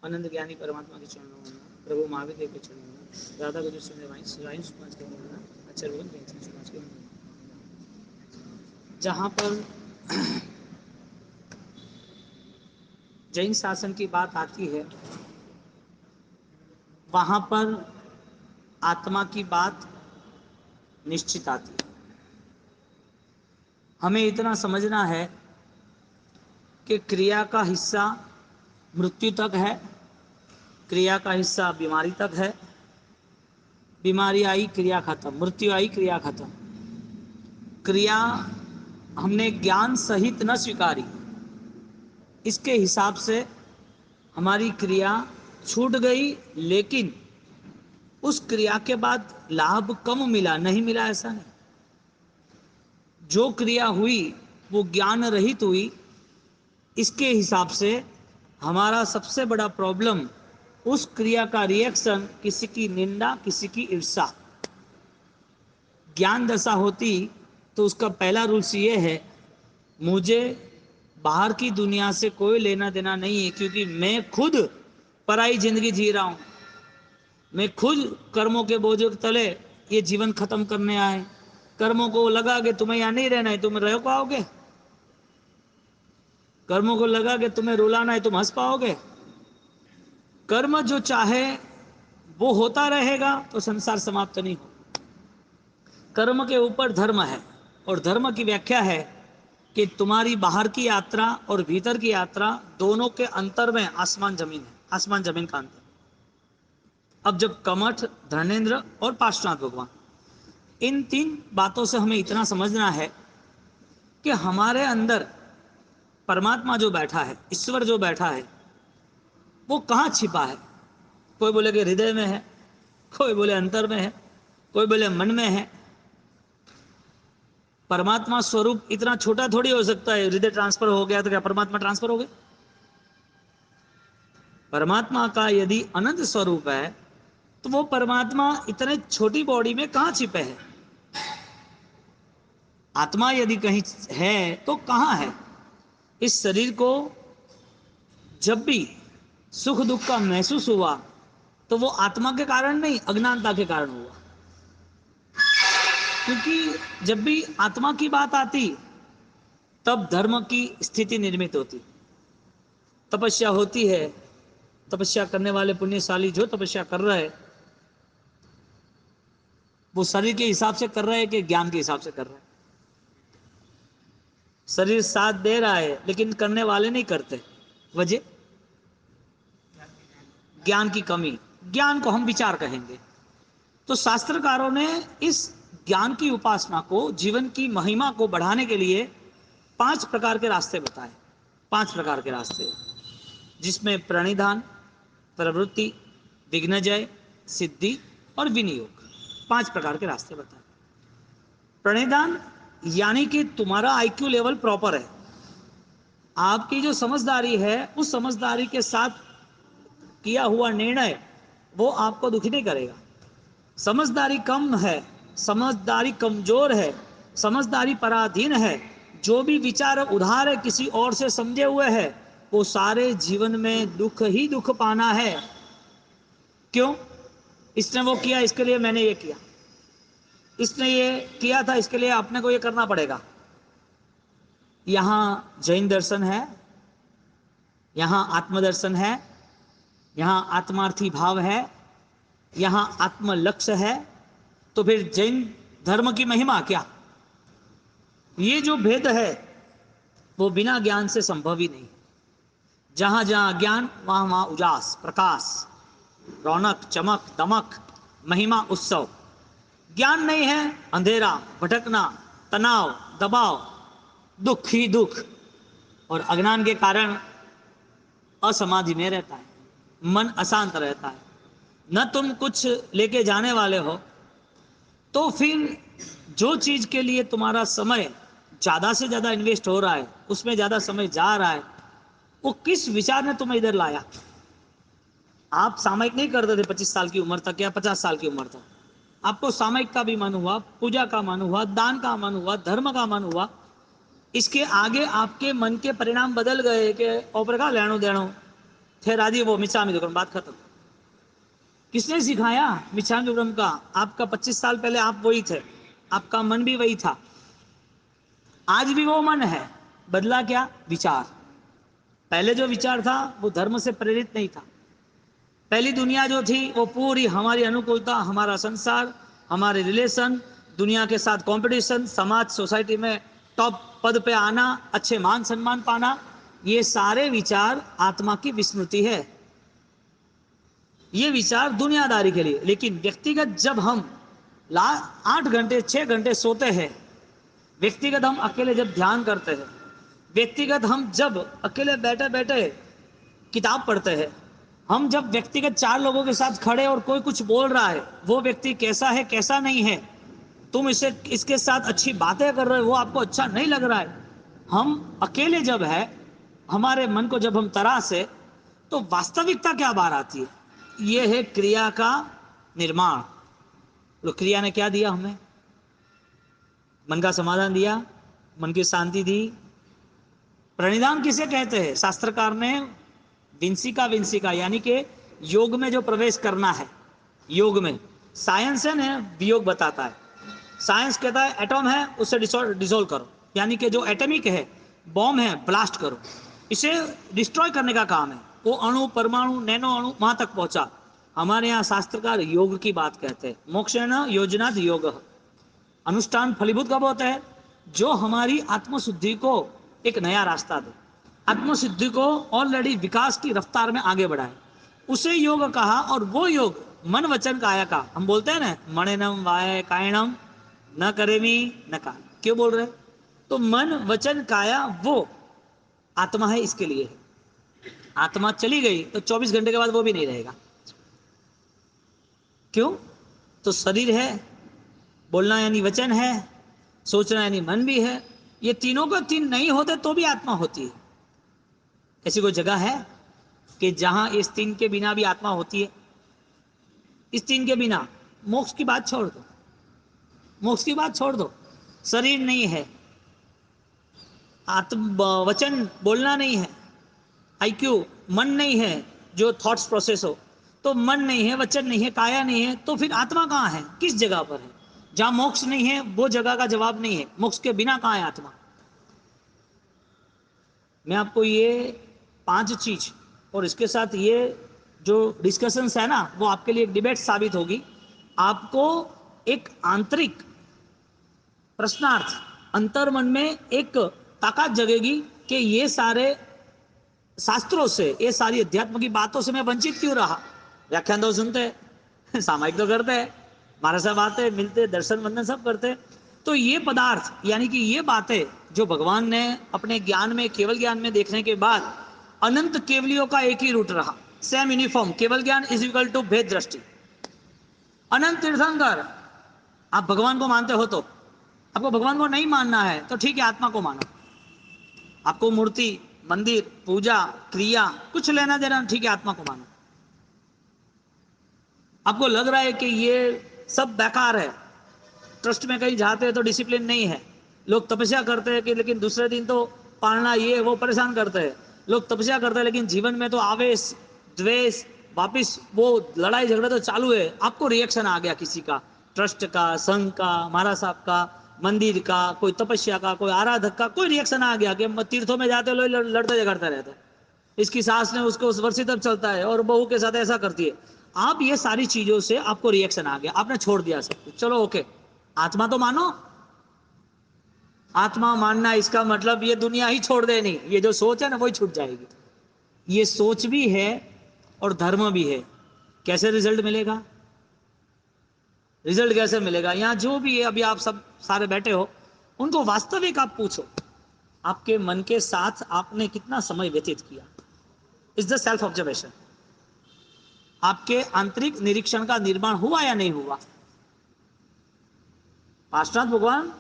अनंत ज्ञानी परमात्मा के चरणों में, प्रभु महावीर देव के चरणों में, राधा गुरु सुनने समाज के में, अच्छा लोग समाज के में, जहाँ पर जैन शासन की बात आती है वहाँ पर आत्मा की बात निश्चित आती है। हमें इतना समझना है कि क्रिया का हिस्सा मृत्यु तक है, क्रिया का हिस्सा बीमारी तक है, बीमारी आई क्रिया खत्म, मृत्यु आई क्रिया खत्म। क्रिया हमने ज्ञान सहित न स्वीकारी, इसके हिसाब से हमारी क्रिया छूट गई, लेकिन उस क्रिया के बाद लाभ कम मिला, नहीं मिला ऐसा नहीं। जो क्रिया हुई वो ज्ञान रहित हुई, इसके हिसाब से हमारा सबसे बड़ा प्रॉब्लम उस क्रिया का रिएक्शन, किसी की निंदा, किसी की ईर्ष्या। ज्ञान दशा होती तो उसका पहला रूल्स ये है, मुझे बाहर की दुनिया से कोई लेना देना नहीं है, क्योंकि मैं खुद पराई जिंदगी जी रहा हूं, मैं खुद कर्मों के बोझों के तले ये जीवन खत्म करने आए। कर्मों को लगा कि तुम्हें यहां नहीं रहना है, तुम रह पाओगे? कर्मों को लगा कि तुम्हें रुलाना है, तुम हंस पाओगे? कर्म जो चाहे वो होता रहेगा तो संसार समाप्त नहीं हो। कर्म के ऊपर धर्म है, और धर्म की व्याख्या है कि तुम्हारी बाहर की यात्रा और भीतर की यात्रा दोनों के अंतर में आसमान जमीन है, आसमान जमीन का अंतर। अब जब कमठ, धर्मेंद्र और पार्श्वनाथ भगवान, इन तीन बातों से हमें इतना समझना है कि हमारे अंदर परमात्मा जो बैठा है, ईश्वर जो बैठा है, वो कहाँ छिपा है। कोई बोले कि हृदय में है, कोई बोले अंतर में है, कोई बोले मन में है। परमात्मा स्वरूप इतना छोटा थोड़ी हो सकता है, हृदय ट्रांसफर हो गया तो क्या परमात्मा ट्रांसफर हो गया? परमात्मा का यदि अनंत स्वरूप है तो वो परमात्मा इतने छोटी बॉडी में कहां छिपे है? आत्मा यदि कहीं है तो कहां है? इस शरीर को जब भी सुख दुख का महसूस हुआ तो वो आत्मा के कारण नहीं, अज्ञानता के कारण हुआ। क्योंकि जब भी आत्मा की बात आती तब धर्म की स्थिति निर्मित होती, तपस्या होती है। तपस्या करने वाले पुण्यशाली जो तपस्या कर रहे हैं वो शरीर के हिसाब से कर रहे हैं कि ज्ञान के हिसाब से कर रहे हैं? शरीर साथ दे रहा है लेकिन करने वाले नहीं करते। वजह ज्ञान की कमी। ज्ञान को हम विचार कहेंगे। तो शास्त्रकारों ने इस ज्ञान की उपासना को, जीवन की महिमा को बढ़ाने के लिए 5 प्रकार के रास्ते बताए। 5 प्रकार के रास्ते, जिसमें प्रणिधान, प्रवृत्ति, विघ्नजय, सिद्धि और विनियोग, 5 प्रकार के रास्ते बताए। प्रणिधान यानी कि तुम्हारा आईक्यू लेवल प्रॉपर है, आपकी जो समझदारी है उस समझदारी के साथ किया हुआ निर्णय वो आपको दुखी नहीं करेगा। समझदारी कम है, समझदारी कमजोर है, समझदारी पराधीन है, जो भी विचार उधार है, किसी और से समझे हुए है, वो सारे जीवन में दुख ही दुख पाना है। क्यों? इसने वो किया इसके लिए मैंने ये किया, इसने ये किया था इसके लिए अपने को ये करना पड़ेगा। यहां जैन दर्शन है, यहां आत्मदर्शन है, यहां आत्मार्थी भाव है, यहां आत्म लक्ष्य है। तो फिर जैन धर्म की महिमा क्या? ये जो भेद है वो बिना ज्ञान से संभव ही नहीं। जहां जहां ज्ञान वहां वहां उजास, प्रकाश, रौनक, चमक, दमक, महिमा, उत्सव। ज्ञान नहीं है, अंधेरा, भटकना, तनाव, दबाव, दुख ही दुख। और अज्ञान के कारण असमाधि में रहता है, मन अशांत रहता है। न तुम कुछ लेके जाने वाले हो, तो फिर जो चीज के लिए तुम्हारा समय ज्यादा से ज्यादा इन्वेस्ट हो रहा है, उसमें ज्यादा समय जा रहा है, वो किस विचार ने तुम्हें इधर लाया? आप सामयिक नहीं करते थे 25 साल की उम्र तक या 50 साल की उम्र तक। आपको सामयिक का भी मन हुआ, पूजा का मन हुआ, दान का मन हुआ, धर्म का मन हुआ। इसके आगे आपके मन के परिणाम बदल गए कि ओपर का लेनो देनो, ठहरा दिए वो मिच्छामि दुक्कडम, बात खत्म। किसने सिखाया मिच्छामि दुक्कडम का? आपका 25 साल पहले आप वही थे, आपका मन भी वही था, आज भी वो मन है। बदला क्या? विचार। पहले जो विचार था वो धर्म से प्रेरित नहीं था। पहली दुनिया जो थी वो पूरी हमारी अनुकूलता, हमारा संसार, हमारे रिलेशन, दुनिया के साथ कंपटीशन, समाज सोसाइटी में टॉप पद पे आना, अच्छे मान सम्मान पाना, ये सारे विचार आत्मा की विस्मृति है। ये विचार दुनियादारी के लिए। लेकिन व्यक्तिगत जब हम 8 घंटे 6 घंटे सोते हैं, व्यक्तिगत हम अकेले जब ध्यान करते हैं, व्यक्तिगत हम जब अकेले बैठे बैठे किताब पढ़ते हैं, हम जब व्यक्तिगत 4 लोगों के साथ खड़े और कोई कुछ बोल रहा है, वो व्यक्ति कैसा है कैसा नहीं है, तुम इसके साथ अच्छी बातें कर रहे हो, वो आपको अच्छा नहीं लग रहा है, हम अकेले जब है, हमारे मन को जब हम तरासे, तो वास्तविकता क्या बाहर आती है? ये है क्रिया का निर्माण। तो क्रिया ने क्या दिया हमें? मन का समाधान दिया, मन की शांति दी। प्रणिधान किसे कहते हैं? शास्त्रकार ने विंसिका यानी कि योग में जो प्रवेश करना है, योग में। साइंस है ना, वियोग बताता है। साइंस कहता है एटॉम है उसे डिसोल्व करो, यानी कि जो एटॉमिक है, बॉम्ब है, ब्लास्ट करो, इसे डिस्ट्रॉय करने का काम है। वो अणु, परमाणु, नैनो अणु वहां तक पहुंचा। हमारे यहाँ शास्त्रकार योग की बात कहते हैं। मोक्षेण योजनाद योग। अनुष्ठान फलीभूत कब होता है? जो हमारी आत्मशुद्धि को एक नया रास्ता दे, आत्मसिद्धि को ऑलरेडी विकास की रफ्तार में आगे बढ़ाए, उसे योग कहा। और वो योग मन वचन काया का, हम बोलते हैं ना, मणिनम वाय कायणम न करेमी न का। क्यों बोल रहे? तो मन वचन काया वो आत्मा है, इसके लिए है। आत्मा चली गई तो 24 घंटे के बाद वो भी नहीं रहेगा। क्यों? तो शरीर है, बोलना यानी वचन है, सोचना यानी मन भी है। ये तीनों का तीन नहीं होते तो भी आत्मा होती है। ऐसी कोई जगह है कि जहां इस तीन के बिना भी आत्मा होती है? इस तीन के बिना मोक्ष की बात छोड़ दो, मोक्ष की बात छोड़ दो। शरीर नहीं है, आत्म वचन बोलना नहीं है, आईक्यू मन नहीं है जो थॉट्स प्रोसेस हो, तो मन नहीं है, वचन नहीं है, काया नहीं है, तो फिर आत्मा कहाँ है? किस जगह पर है? जहां मोक्ष नहीं है वो जगह का जवाब नहीं है। मोक्ष के बिना कहाँ है आत्मा? मैं आपको ये 5 चीज और इसके साथ ये जो डिस्कशंस है ना, वो आपके लिए एक डिबेट साबित होगी। आपको एक आंतरिक प्रश्नार्थ, अंतर्मन में एक ताकत जगेगी कि ये सारे शास्त्रों से, ये सारी अध्यात्म की बातों से मैं वंचित क्यों रहा। व्याख्यान तो सुनते हैं, सामायिक तो करते हैं, हमारे साथ आते, मिलते, दर्शन वंदन सब करते हैं। तो ये पदार्थ यानी कि ये बातें जो भगवान ने अपने ज्ञान में, केवल ज्ञान में देखने के बाद अनंत केवलियों का एक ही रूट रहा, सेम यूनिफॉर्म। केवल ज्ञान इज इक्वल टू भेद दृष्टि। अनंत तीर्थंकर, आप भगवान को मानते हो तो, आपको भगवान को नहीं मानना है तो ठीक है, आत्मा को मानो। आपको मूर्ति, मंदिर, पूजा, क्रिया कुछ लेना देना, ठीक है, आत्मा को मानो। आपको लग रहा है कि ये सब बेकार है, ट्रस्ट में कहीं जाते हैं तो डिसिप्लिन नहीं है, लोग तपस्या करते हैं कि लेकिन दूसरे दिन तो पालना, ये वो परेशान करते हैं, लोग तपस्या करते हैं लेकिन जीवन में तो आवेश, द्वेष, वापिस वो लड़ाई झगड़े तो चालू है। आपको रिएक्शन आ गया किसी का, ट्रस्ट का, संघ का, महाराज साहब का, मंदिर का, कोई तपस्या का, कोई आराधक का, कोई रिएक्शन आ गया कि तीर्थों में जाते लोग लड़ते झगड़ते रहते हैं, इसकी सास ने उसको उस वर्षी तक चलता है और बहू के साथ ऐसा करती है। आप ये सारी चीजों से आपको रिएक्शन आ गया, आपने छोड़ दिया सब कुछ। चलो ओके, आत्मा तो मानो। आत्मा मानना इसका मतलब ये दुनिया ही छोड़ दे नहीं, ये जो सोच है ना वही छूट जाएगी। ये सोच भी है और धर्म भी है। कैसे रिजल्ट मिलेगा? रिजल्ट कैसे मिलेगा? यहां जो भी है, अभी आप सब सारे बैठे हो, उनको वास्तविक आप पूछो, आपके मन के साथ आपने कितना समय व्यतीत किया। Is the self observation. आपके आंतरिक निरीक्षण का निर्माण हुआ या नहीं हुआ? पार्श्वनाथ भगवान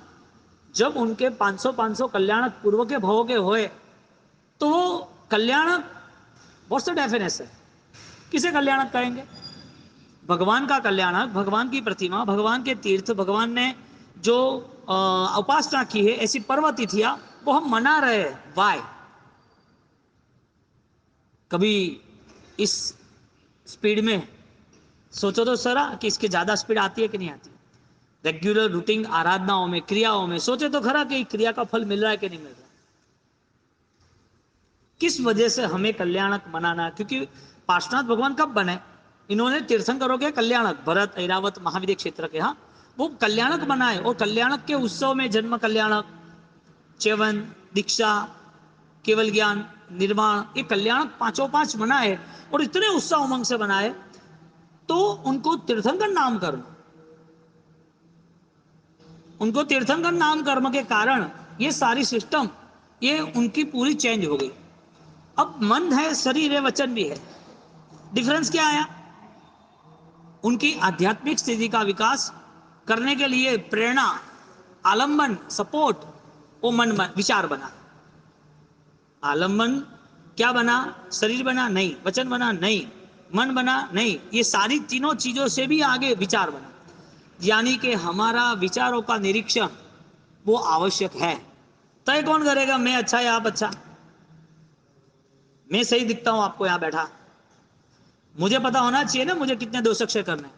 जब उनके 500 कल्याणक पूर्व के भव के हुए, तो वो कल्याणक, व्हाट्स द डेफिनेशन? किसे कल्याणक कहेंगे? भगवान का कल्याणक, भगवान की प्रतिमा, भगवान के तीर्थ, भगवान ने जो उपासना की है, ऐसी पर्व तिथियां वो हम मना रहे हैं। वाई? कभी इस स्पीड में, सोचो तो सरा कि इसके ज्यादा स्पीड आती है कि नहीं आती। रेगुलर रूटीन आराधनाओं में, क्रियाओं में सोचे तो खरा कि क्रिया का फल मिल रहा है कि नहीं मिल रहा। किस वजह से हमें कल्याणक मनाना, क्योंकि पार्श्वनाथ भगवान कब बने, इन्होंने तीर्थंकरों के कल्याणक, भरत ऐरावत महाविद्य क्षेत्र के, हाँ वो कल्याणक बनाए, और कल्याणक के उत्सव में जन्म कल्याणक, च्यवन, दीक्षा, केवल ज्ञान, निर्माण, ये कल्याणक पांचों पांच बनाए, और इतने उत्साह उमंग से बनाए, तो उनको तीर्थंकर नाम कर्म, उनको तीर्थंकर नाम कर्म के कारण ये सारी सिस्टम, ये उनकी पूरी चेंज हो गई। अब मन है, शरीर है, वचन भी है, डिफरेंस क्या आया, उनकी आध्यात्मिक स्थिति का विकास करने के लिए प्रेरणा, आलंबन, सपोर्ट, वो मन विचार बना। आलंबन क्या बना, शरीर बना नहीं, वचन बना नहीं, मन बना नहीं, ये सारी तीनों चीजों से भी आगे विचार बना। यानी कि हमारा विचारों का निरीक्षण वो आवश्यक है। तय कौन करेगा, मैं अच्छा या आप अच्छा, मैं सही दिखता हूं आपको यहां बैठा, मुझे पता होना चाहिए ना मुझे कितने दोष अक्षय करने।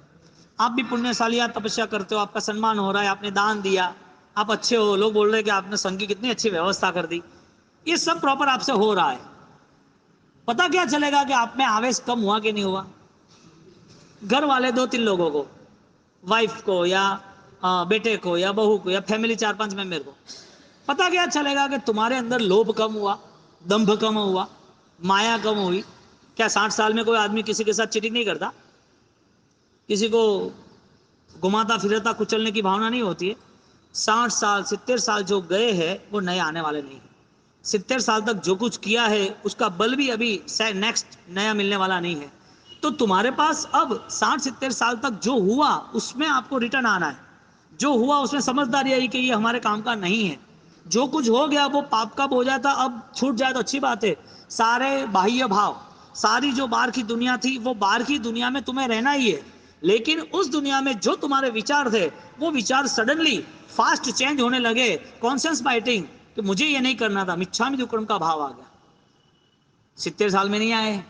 आप भी पुण्यशाली, आप तपस्या करते हो, आपका सम्मान हो रहा है, आपने दान दिया, आप अच्छे हो, लोग बोल रहे हैं कि आपने संघ की कितनी अच्छी व्यवस्था कर दी, ये सब प्रॉपर आपसे हो रहा है। पता क्या चलेगा कि आप में आवेश कम हुआ कि नहीं हुआ। घर वाले दो तीन लोगों को, वाइफ को या बेटे को या बहू को या फैमिली चार पांच मेंबर को, पता क्या चलेगा कि तुम्हारे अंदर लोभ कम हुआ, दंभ कम हुआ, माया कम हुई। क्या 60 साल में कोई आदमी किसी के साथ चीटिंग नहीं करता, किसी को घुमाता फिरता कुचलने की भावना नहीं होती है। 60 साल 70 साल जो गए हैं वो नए आने वाले नहीं है। 70 साल तक जो कुछ किया है उसका बल भी अभी नेक्स्ट नया मिलने वाला नहीं है। तो तुम्हारे पास अब 60-70 साल तक जो हुआ उसमें आपको रिटर्न आना है। जो हुआ उसमें समझदारी आई कि ये हमारे काम का नहीं है। जो कुछ हो गया वो पाप का बोझ था, अब छूट जाए तो अच्छी बात है। सारे बाह्य भाव, सारी जो बाहर की दुनिया थी वो बाहर की दुनिया में तुम्हें रहना ही है, लेकिन उस दुनिया में जो तुम्हारे विचार थे वो विचार सडनली फास्ट चेंज होने लगे, कॉन्शियस बाइटिंग कि मुझे ये नहीं करना था, मिच्छामि दुक्कड़म का भाव आ गया। 70 साल में नहीं आए,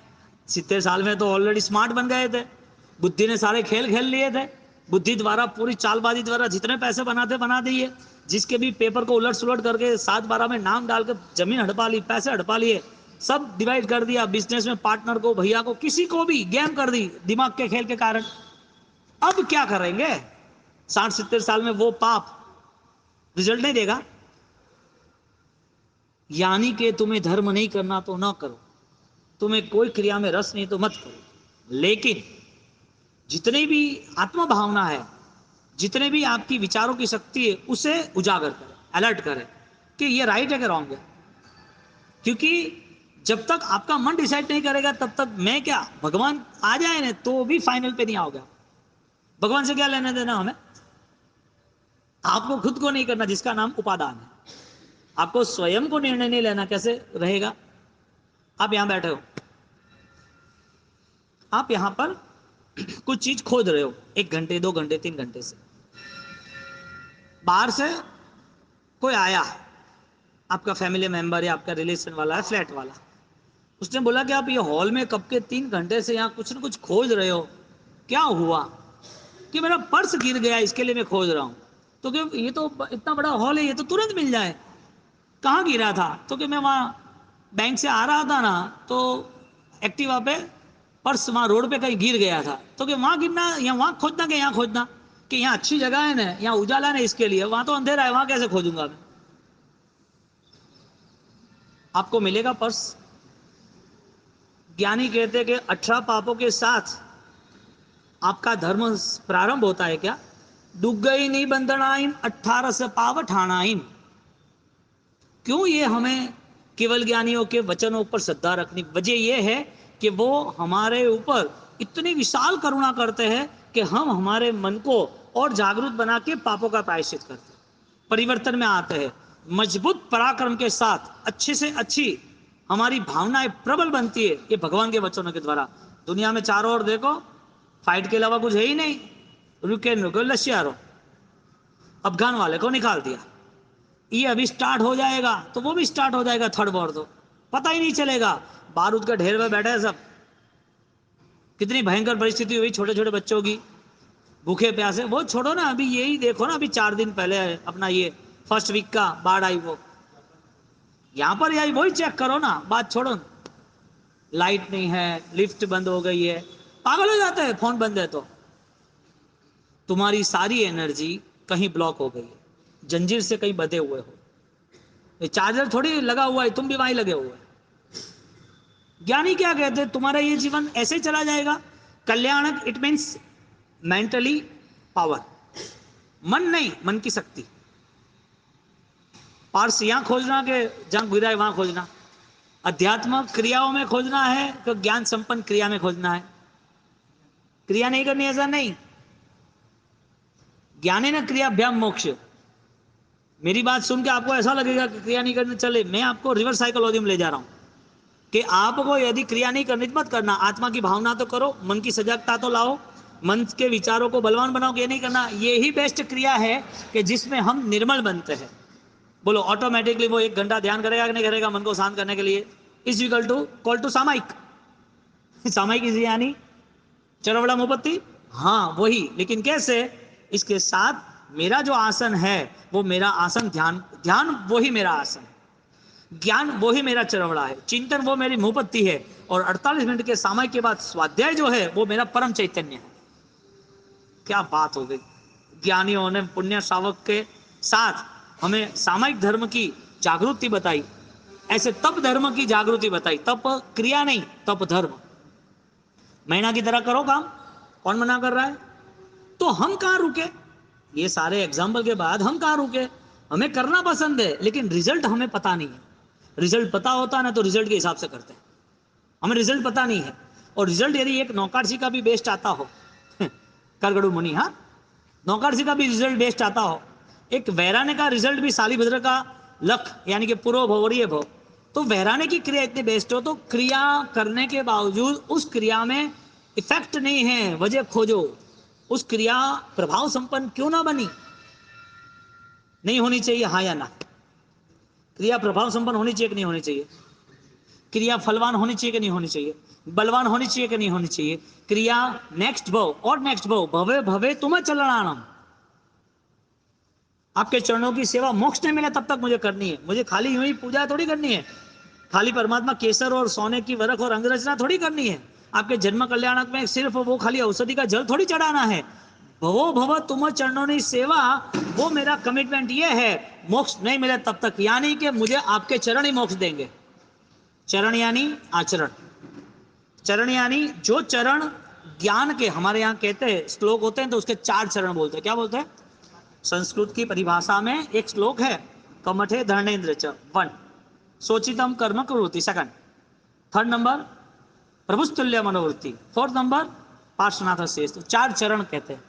70 साल में तो ऑलरेडी स्मार्ट बन गए थे, बुद्धि ने सारे खेल खेल लिए थे, बुद्धि द्वारा पूरी चालबाजी द्वारा जितने पैसे बनाते बना दिए, जिसके भी पेपर को उलट सुलट करके 7-12 में नाम डाल कर जमीन हड़पा ली, पैसे हड़पा लिए, सब डिवाइड कर दिया, बिजनेस में पार्टनर को, भैया को, किसी को भी गेम कर दी दिमाग के खेल के कारण। अब क्या करेंगे, 60-70 साल में वो पाप रिजल्ट नहीं देगा। यानी कि तुम्हें धर्म नहीं करना तो ना करो, तुम्हें कोई क्रिया में रस नहीं तो मत करो, लेकिन जितनी भी आत्म भावना है, जितने भी आपकी विचारों की शक्ति है, उसे उजागर करें, अलर्ट करें कि ये राइट है कि रॉन्ग है। क्योंकि जब तक आपका मन डिसाइड नहीं करेगा तब तक मैं क्या, भगवान आ जाए ना तो भी फाइनल पे नहीं आओगे। भगवान से क्या लेने देना हमें, आपको खुद को नहीं करना जिसका नाम उपादान है। आपको स्वयं को निर्णय नहीं लेना, कैसे रहेगा। आप यहां बैठे हो, आप यहां पर कुछ चीज खोज रहे हो 1 घंटे 2 घंटे 3 घंटे से, बाहर से कोई आया, आपका फैमिली मेंबर या आपका रिलेशन वाला है, फ्लैट वाला, उसने बोला कि आप ये हॉल में कब के 3 घंटे से यहाँ कुछ ना कुछ खोज रहे हो, क्या हुआ। कि मेरा पर्स गिर गया इसके लिए मैं खोज रहा हूं। तो कि ये तो इतना बड़ा हॉल है, ये तो तुरंत मिल जाए, कहाँ गिरा था। तो कि मैं वहां बैंक से आ रहा था ना, तो एक्टिवा पे पर्स वहां रोड पे कहीं गिर गया था। तो कि वहां गिरना या वहां खोजना कि यहाँ खोजना, कि यहाँ अच्छी जगह है ना, यहाँ उजाला है इसके लिए, वहां तो अंधेरा है, वहां कैसे खोजूंगा मैं। आपको मिलेगा पर्स। ज्ञानी कहते कि 18 पापों के साथ आपका धर्म प्रारंभ होता है क्या। दुग्गई नहीं बंधनाइन 18 से पाव ठाणाइन। क्यों ये हमें केवल ज्ञानियों के वचनों पर श्रद्धा रखनी, वजह यह है कि वो हमारे ऊपर इतनी विशाल करुणा करते हैं कि हम हमारे मन को और जागरूक बना के पापों का प्रायश्चित करते हैं, परिवर्तन में आते हैं, मजबूत पराक्रम के साथ अच्छे से अच्छी हमारी भावनाएं प्रबल बनती है ये भगवान के वचनों के द्वारा। दुनिया में चारों ओर देखो, फाइट के अलावा कुछ है ही नहीं। रुके रुके लश्यारो, अफगान वाले को निकाल दिया, ये अभी स्टार्ट हो जाएगा तो वो भी स्टार्ट हो जाएगा, थर्ड वॉर तो पता ही नहीं चलेगा, बारूद का ढेर में बैठे हैं सब, कितनी भयंकर परिस्थिति हुई छोटे छोटे बच्चों की, भूखे प्यासे। वो छोड़ो ना, अभी यही देखो ना, अभी 4 दिन पहले अपना ये फर्स्ट वीक का बाढ़ आई, वो यहां पर आई, वही चेक करो ना, बात छोड़ो ना। लाइट नहीं है, लिफ्ट बंद हो गई है, पागल हो जाते हैं, फोन बंद है तो। तुम्हारी सारी एनर्जी कहीं ब्लॉक हो गई है, जंजीर से कहीं बंधे हुए हो। ये चार्जर थोड़ी लगा हुआ है, तुम भी वहीं लगे हुए। ज्ञानी क्या कहते हैं, तुम्हारा ये जीवन ऐसे ही चला जाएगा। कल्याणक इट मीन्स मेंटली पावर, मन नहीं, मन की शक्ति। पार्स यहां खोजना कि जहां गिरा है वहां खोजना, अध्यात्म क्रियाओं में खोजना है तो ज्ञान संपन्न क्रिया में खोजना है। क्रिया नहीं करनी ऐसा नहीं, ज्ञाने न क्रियाभ्याम मोक्ष। मेरी बात सुन के आपको ऐसा लगेगा कि क्रिया नहीं करनी, चले मैं आपको रिवर्स साइकोलॉजी में ले जा रहा हूं कि आपको यदि क्रिया नहीं करनी मत करना, आत्मा की भावना तो करो, मन की सजगता तो लाओ, मन के विचारों को बलवान बनाओ, ये नहीं करना। ये ही बेस्ट क्रिया है कि जिसमें हम निर्मल बनते हैं। बोलो ऑटोमेटिकली वो 1 घंटा ध्यान करेगा कि नहीं करेगा मन को शांत करने के लिए? Is equal to call to सामायिक। सामायिक इज यानी चरवड़ा मुपत्ति, हाँ वही। लेकिन कैसे? इसके साथ मेरा जो आसन है वो मेरा आसन, ध्यान, ध्यान वही मेरा आसन, ज्ञान वही मेरा चरवड़ा है, चिंतन वो मेरी मुपत्ति है, और 48 मिनट के सामायिक के बाद स्वाध्याय जो है वो मेरा परम चैतन्य है। क्या बात हो गई! ज्ञानियों ने पुण्य श्रावक के साथ हमें सामायिक धर्म की जागृति बताई, ऐसे तप धर्म की जागृति बताई। तप क्रिया नहीं, तप धर्म। महीना की तरह करो काम, कौन मना कर रहा है? तो हम कहां रुके? ये सारे एग्जाम्पल के बाद हम कहां रुके? हमें करना पसंद है लेकिन रिजल्ट हमें पता नहीं है। रिजल्ट पता होता ना तो रिजल्ट के हिसाब से करते हैं, हमें रिजल्ट पता नहीं है। और रिजल्ट यदि एक नौकाशी का भी बेस्ट आता हो करगड़ू मुनि, हाँ, नौकाशी का भी रिजल्ट बेस्ट आता हो, एक वैराने का रिजल्ट भी शालीभद्र का लख यानी कि पूर्व भवरीय भव, तो वैराने की क्रिया इतनी बेस्ट हो, तो क्रिया करने के बावजूद उस क्रिया में इफेक्ट नहीं है, वजह खोजो। उस क्रिया प्रभाव संपन्न क्यों ना बनी? नहीं होनी चाहिए, हाँ या ना? क्रिया प्रभाव संपन्न होनी चाहिए कि नहीं होनी चाहिए? क्रिया फलवान होनी चाहिए कि नहीं होनी चाहिए? बलवान होनी चाहिए कि नहीं होनी चाहिए? क्रिया नेक्स्ट भव और नेक्स्ट भव, भवे भवे तुम चलनानम। आपके चरणों की सेवा मोक्ष नहीं मिला तब तक मुझे करनी है। मुझे खाली यूं ही पूजा थोड़ी करनी है, खाली परमात्मा केसर और सोने की वरख और अंगरचना थोड़ी करनी है। आपके जन्म कल्याणक में सिर्फ वो खाली औषधि का जल थोड़ी चढ़ाना है। भवो भव तुम चरणों की सेवा, वो मेरा कमिटमेंट ये है, मोक्ष नहीं मिले तब तक, यानी कि मुझे आपके चरण ही मोक्ष देंगे। चरण यानी आचरण, चरण यानी जो चरण ज्ञान के, हमारे यहाँ कहते हैं श्लोक होते हैं तो उसके 4 चरण बोलते हैं। क्या बोलते हैं? संस्कृत की परिभाषा में एक श्लोक है, कमठे धर्णेन्द्र च 1, सोचितम कर्म करोति 2, 3rd नंबर प्रभुस्तुल्य मनोवृत्ति, 4th नंबर पार्श्वनाथ शेष। तो 4 चरण कहते हैं।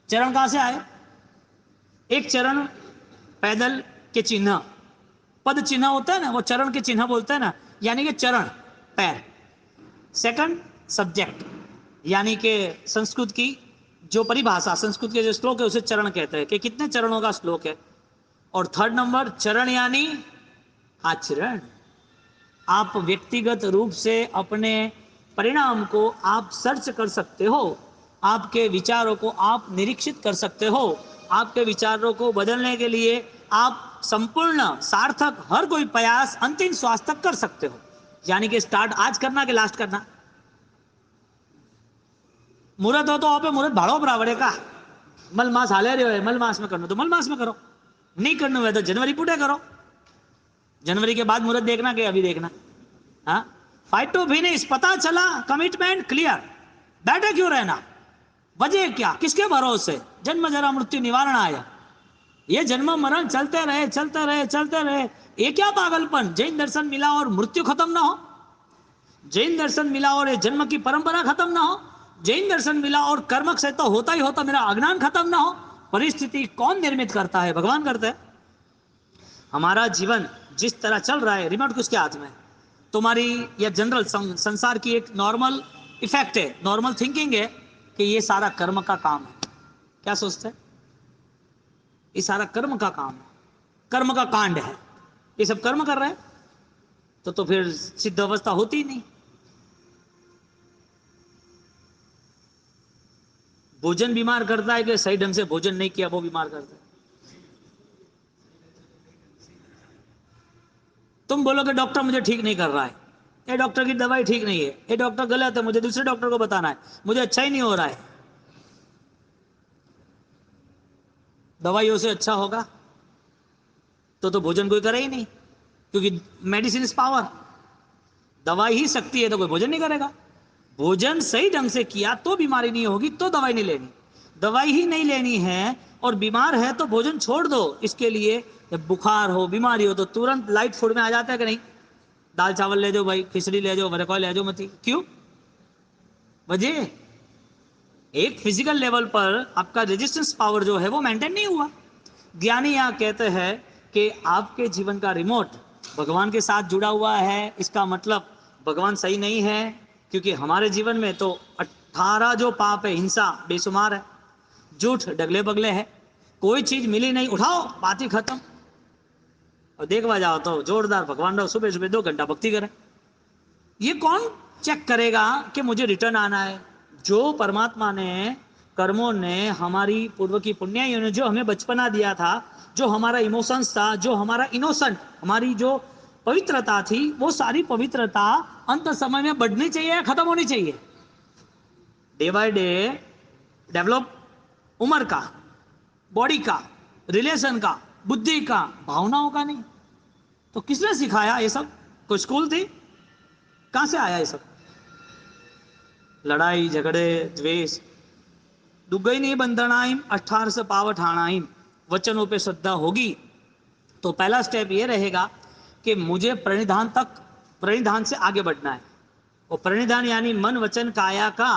चरण कहां से आए? एक चरण पैदल के चिन्ह, पद चिन्ह होता है ना, वो चरण के चिन्ह बोलते हैं ना, यानी कि चरण पैर। सेकंड सब्जेक्ट, यानी कि संस्कृत की जो परिभाषा, संस्कृत के जो श्लोक है उसे चरण कहते हैं कि कितने चरणों का श्लोक है। और 3rd नंबर चरण यानी आचरण। आप व्यक्तिगत रूप से अपने परिणाम को आप सर्च कर सकते हो, आपके विचारों को आप निरीक्षित कर सकते हो, आपके विचारों को बदलने के लिए आप संपूर्ण सार्थक हर कोई प्रयास अंतिम श्वास तक कर सकते हो। यानी कि स्टार्ट आज करना कि लास्ट करना? मुहूर्त हो तो आप मुहूर्त भाड़ो बराबर का मल मास हाले रहे हो, मल मास में करना तो मल मास में करो, नहीं करना हुआ तो जनवरी पुटे करो। जनवरी के बाद मुहूर्त देखना कि अभी देखना? हाँ, फाइट टू फिनिश, पता चला कमिटमेंट क्लियर, बैठे क्यों रहना? वजह क्या? किसके भरोसे? जन्म जरा मृत्यु निवारण आया, ये जन्म मरण चलते रहे चलते रहे चलते रहे। ये क्या पागलपन? जैन दर्शन मिला और मृत्यु खत्म ना हो, जैन दर्शन मिला और ये जन्म की परंपरा खत्म ना हो, जैन दर्शन मिला और कर्मक से तो होता ही होता मेरा अज्ञान खत्म ना हो। परिस्थिति कौन निर्मित करता है? भगवान करते हैं। हमारा जीवन जिस तरह चल रहा है, रिमोट किसके हाथ में? तुम्हारी या जनरल संसार की एक नॉर्मल इफेक्ट है, नॉर्मल थिंकिंग है कि ये सारा कर्म का काम है। क्या सोचते हैं? ये सारा कर्म का काम है, कर्म का कांड है, ये सब कर्म कर रहे हैं तो फिर सिद्ध अवस्था होती ही नहीं। भोजन बीमार करता है कि सही ढंग से भोजन नहीं किया वो बीमार करता है? तुम बोलोगे डॉक्टर मुझे ठीक नहीं कर रहा है, ये डॉक्टर की दवाई ठीक नहीं है, ये डॉक्टर गलत है, मुझे दूसरे डॉक्टर को बताना है, मुझे अच्छा ही नहीं हो रहा है। दवाइयों से अच्छा होगा तो भोजन कोई करे ही नहीं, क्योंकि मेडिसिन इज पावर। दवाई ही शक्ति है तो कोई भोजन नहीं करेगा। भोजन सही ढंग से किया तो बीमारी नहीं होगी, तो दवाई नहीं लेनी। दवाई ही नहीं लेनी है और बीमार है तो भोजन छोड़ दो। इसके लिए जब बुखार हो, बीमारी हो, तो तुरंत लाइट फूड में आ जाता है कि नहीं, दाल चावल ले जाओ भाई, खिचड़ी ले जाओ, मेरे को ले जाओ मती। क्यों? वजह एक फिजिकल लेवल पर आपका रेजिस्टेंस पावर जो है वो मेंटेन नहीं हुआ। ज्ञानी यहाँ कहते हैं कि आपके जीवन का रिमोट भगवान के साथ जुड़ा हुआ है। इसका मतलब भगवान सही नहीं है, क्योंकि हमारे जीवन में तो 18 जो पाप है, हिंसा बेशुमार है, झूठ डगले बगले है, कोई चीज मिली नहीं उठाओ बात ही खत्म। और देखवा जाओ तो जोरदार भगवान राव सुबह सुबह 2 घंटा भक्ति करें। ये कौन चेक करेगा कि मुझे रिटर्न आना है? जो परमात्मा ने, कर्मों ने, हमारी पूर्व की पुण्याइयों ने जो हमें बचपना दिया था, जो हमारा इमोशंस था, जो हमारा इनोसेंट, हमारी जो पवित्रता थी, वो सारी पवित्रता अंत समय में बढ़नी चाहिए या खत्म होनी चाहिए? डे बाय डे डेवलप उम्र का, बॉडी का, रिलेशन का, बुद्धि का, भावनाओं का नहीं। तो किसने सिखाया ये सब? कोई स्कूल थी? कहां से आया ये सब? लड़ाई झगड़े द्वेष। दुगई नहीं बंधनाइम 18 से पाव ठाणाइम। वचनों पे श्रद्धा होगी तो पहला स्टेप ये रहेगा कि मुझे प्रणिधान तक, प्रणिधान से आगे बढ़ना है। और प्रणिधान यानी मन वचन काया का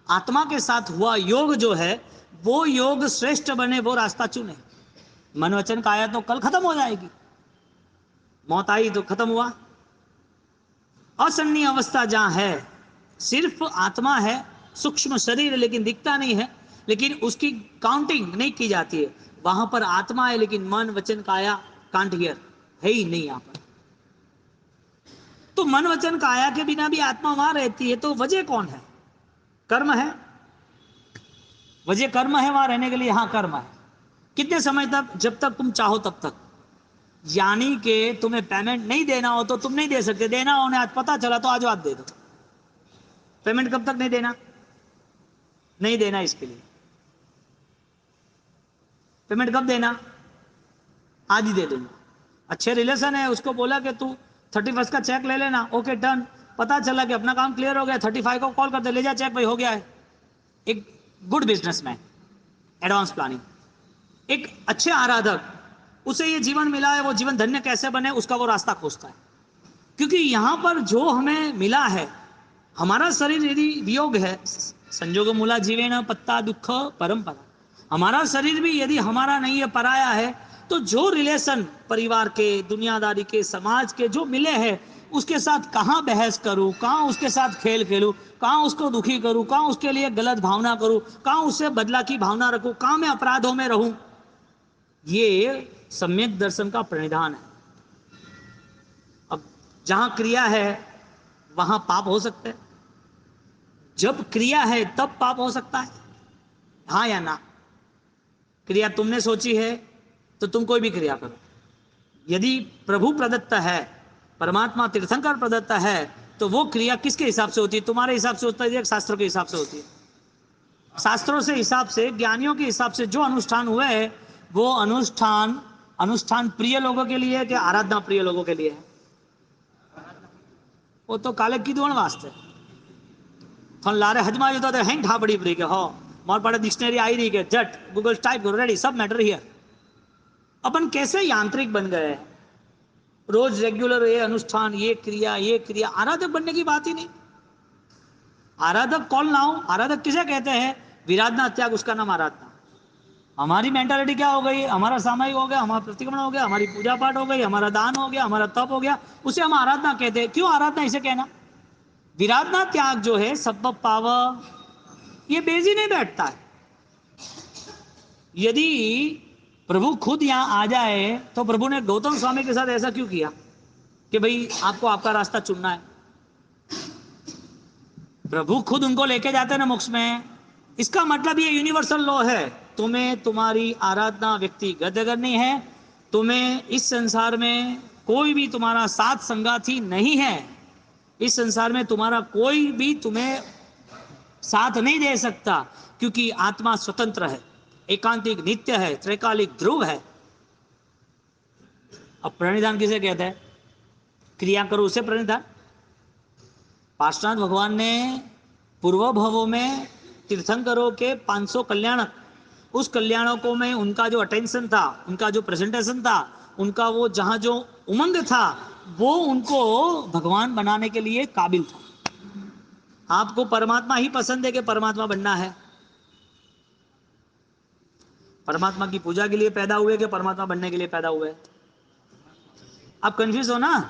आत्मा के साथ हुआ योग जो है, वो योग श्रेष्ठ बने, वो रास्ता चुने। मन वचन काया तो कल खत्म हो जाएगी, मौत आई तो खत्म हुआ। असन्नी अवस्था जहां है, सिर्फ आत्मा है, सूक्ष्म शरीर लेकिन दिखता नहीं है, लेकिन उसकी काउंटिंग नहीं की जाती है। वहां पर आत्मा है लेकिन मन वचन काया कांट हियर, है ही नहीं यहां पर। तो मन वचन काया के बिना भी आत्मा वहां रहती है, तो वजह कौन है? कर्म है। वजह कर्म है वहां रहने के लिए। हाँ कर्म है। कितने समय तक? जब तक तुम चाहो तब तक। यानी कि तुम्हें पेमेंट नहीं देना हो तो तुम नहीं दे सकते, देना हो आज पता चला तो आज बात दे दो। पेमेंट कब तक नहीं देना? नहीं देना। इसके लिए पेमेंट कब देना? आज ही दे दूंगा। अच्छे रिलेशन है, उसको बोला कि तू 31 का चेक ले लेना, ओके डन। पता चला कि अपना काम क्लियर हो गया, 35 को कॉल करते, ले जा चेक भाई हो गया है। एक गुड बिजनेसमैन, एडवांस प्लानिंग, एक अच्छे आराधक, उसे ये जीवन मिला है, वो जीवन धन्य कैसे बने उसका वो रास्ता खोजता है। क्योंकि यहां पर जो हमें मिला है, हमारा शरीर यदि वियोग है, संजोग मूला जीवेन पत्ता दुख परंपरा, हमारा शरीर भी यदि हमारा नहीं है, पराया है, तो जो रिलेशन परिवार के, दुनियादारी के, समाज के जो मिले हैं, उसके साथ कहाँ बहस करूं, कहाँ उसके साथ खेल खेलूं, कहाँ उसको दुखी करूं, कहाँ उसके लिए गलत भावना करूं, कहाँ उससे बदला की भावना रखूं, कहाँ मैं अपराधों में रहूं। ये सम्यक दर्शन का प्रणिधान है। अब जहां क्रिया है वहां पाप हो सकते हैं। जब क्रिया है तब पाप हो सकता है, हाँ या ना? क्रिया तुमने सोची है तो तुम कोई भी क्रिया करो। यदि प्रभु प्रदत्त है, परमात्मा तीर्थंकर प्रदत्त है, तो वो क्रिया किसके हिसाब से होती है? तुम्हारे हिसाब से होता है या शास्त्रों के हिसाब से होती है? शास्त्रों से हिसाब से, ज्ञानियों के हिसाब से जो अनुष्ठान हुए है, वो अनुष्ठान प्रिय लोगों के लिए है कि आराधना प्रिय लोगों के लिए है? वो तो काले की दोण वास्ते थन लारे हजमा जो तो हैंग ठापड़ी प्री के हो मोर पड़े डिक्शनरी आई रही के झट गूगल टाइप करो रेडी सब मैटर हियर। अपन कैसे यांत्रिक बन गए हैं, रोज रेगुलर ये अनुष्ठान, ये क्रिया। आराधक बनने की बात ही नहीं। आराधक कौन ना हो? आराधक किसे कहते हैं? विराधना त्याग, उसका नाम आराधना। हमारी मेंटालिटी क्या हो गई? हमारा सामायिक हो गया, हमारा प्रतिक्रमण हो गया, हमारी पूजा पाठ हो गई, हमारा दान हो गया, हमारा तप हो गया, उसे हम आराधना कहते हैं। क्यों आराधना इसे कहना? विराधना त्याग जो है सब पाव, ये बेज ही नहीं बैठता है। यदि प्रभु खुद यहां आ जाए तो प्रभु ने गौतम स्वामी के साथ ऐसा क्यों किया कि भाई आपको आपका रास्ता चुनना है? प्रभु खुद उनको लेके जाते ना मोक्ष में, इसका मतलब ये यूनिवर्सल लॉ है, तुम्हें तुम्हारी आराधना व्यक्तिगत करनी है। तुम्हें इस संसार में कोई भी तुम्हारा साथ संगाती नहीं है। इस संसार में तुम्हारा कोई भी तुम्हें साथ नहीं दे सकता, क्योंकि आत्मा स्वतंत्र है, एकांतिक नित्य है, त्रैकालिक ध्रुव है। अब प्रणिधान किसे कहते हैं? क्रिया करो उसे प्रणिधान। पार्श्वनाथ भगवान ने पूर्व भवों में तीर्थंकरों के 500 कल्याणक, उस कल्याणकों में उनका जो अटेंशन था, उनका जो प्रेजेंटेशन था, उनका वो जहां जो उमंग था, वो उनको भगवान बनाने के लिए काबिल था। आपको परमात्मा ही पसंद है कि परमात्मा बनना है? परमात्मा की पूजा के लिए पैदा हुए कि परमात्मा बनने के लिए पैदा हुए? आप कंफ्यूज हो ना?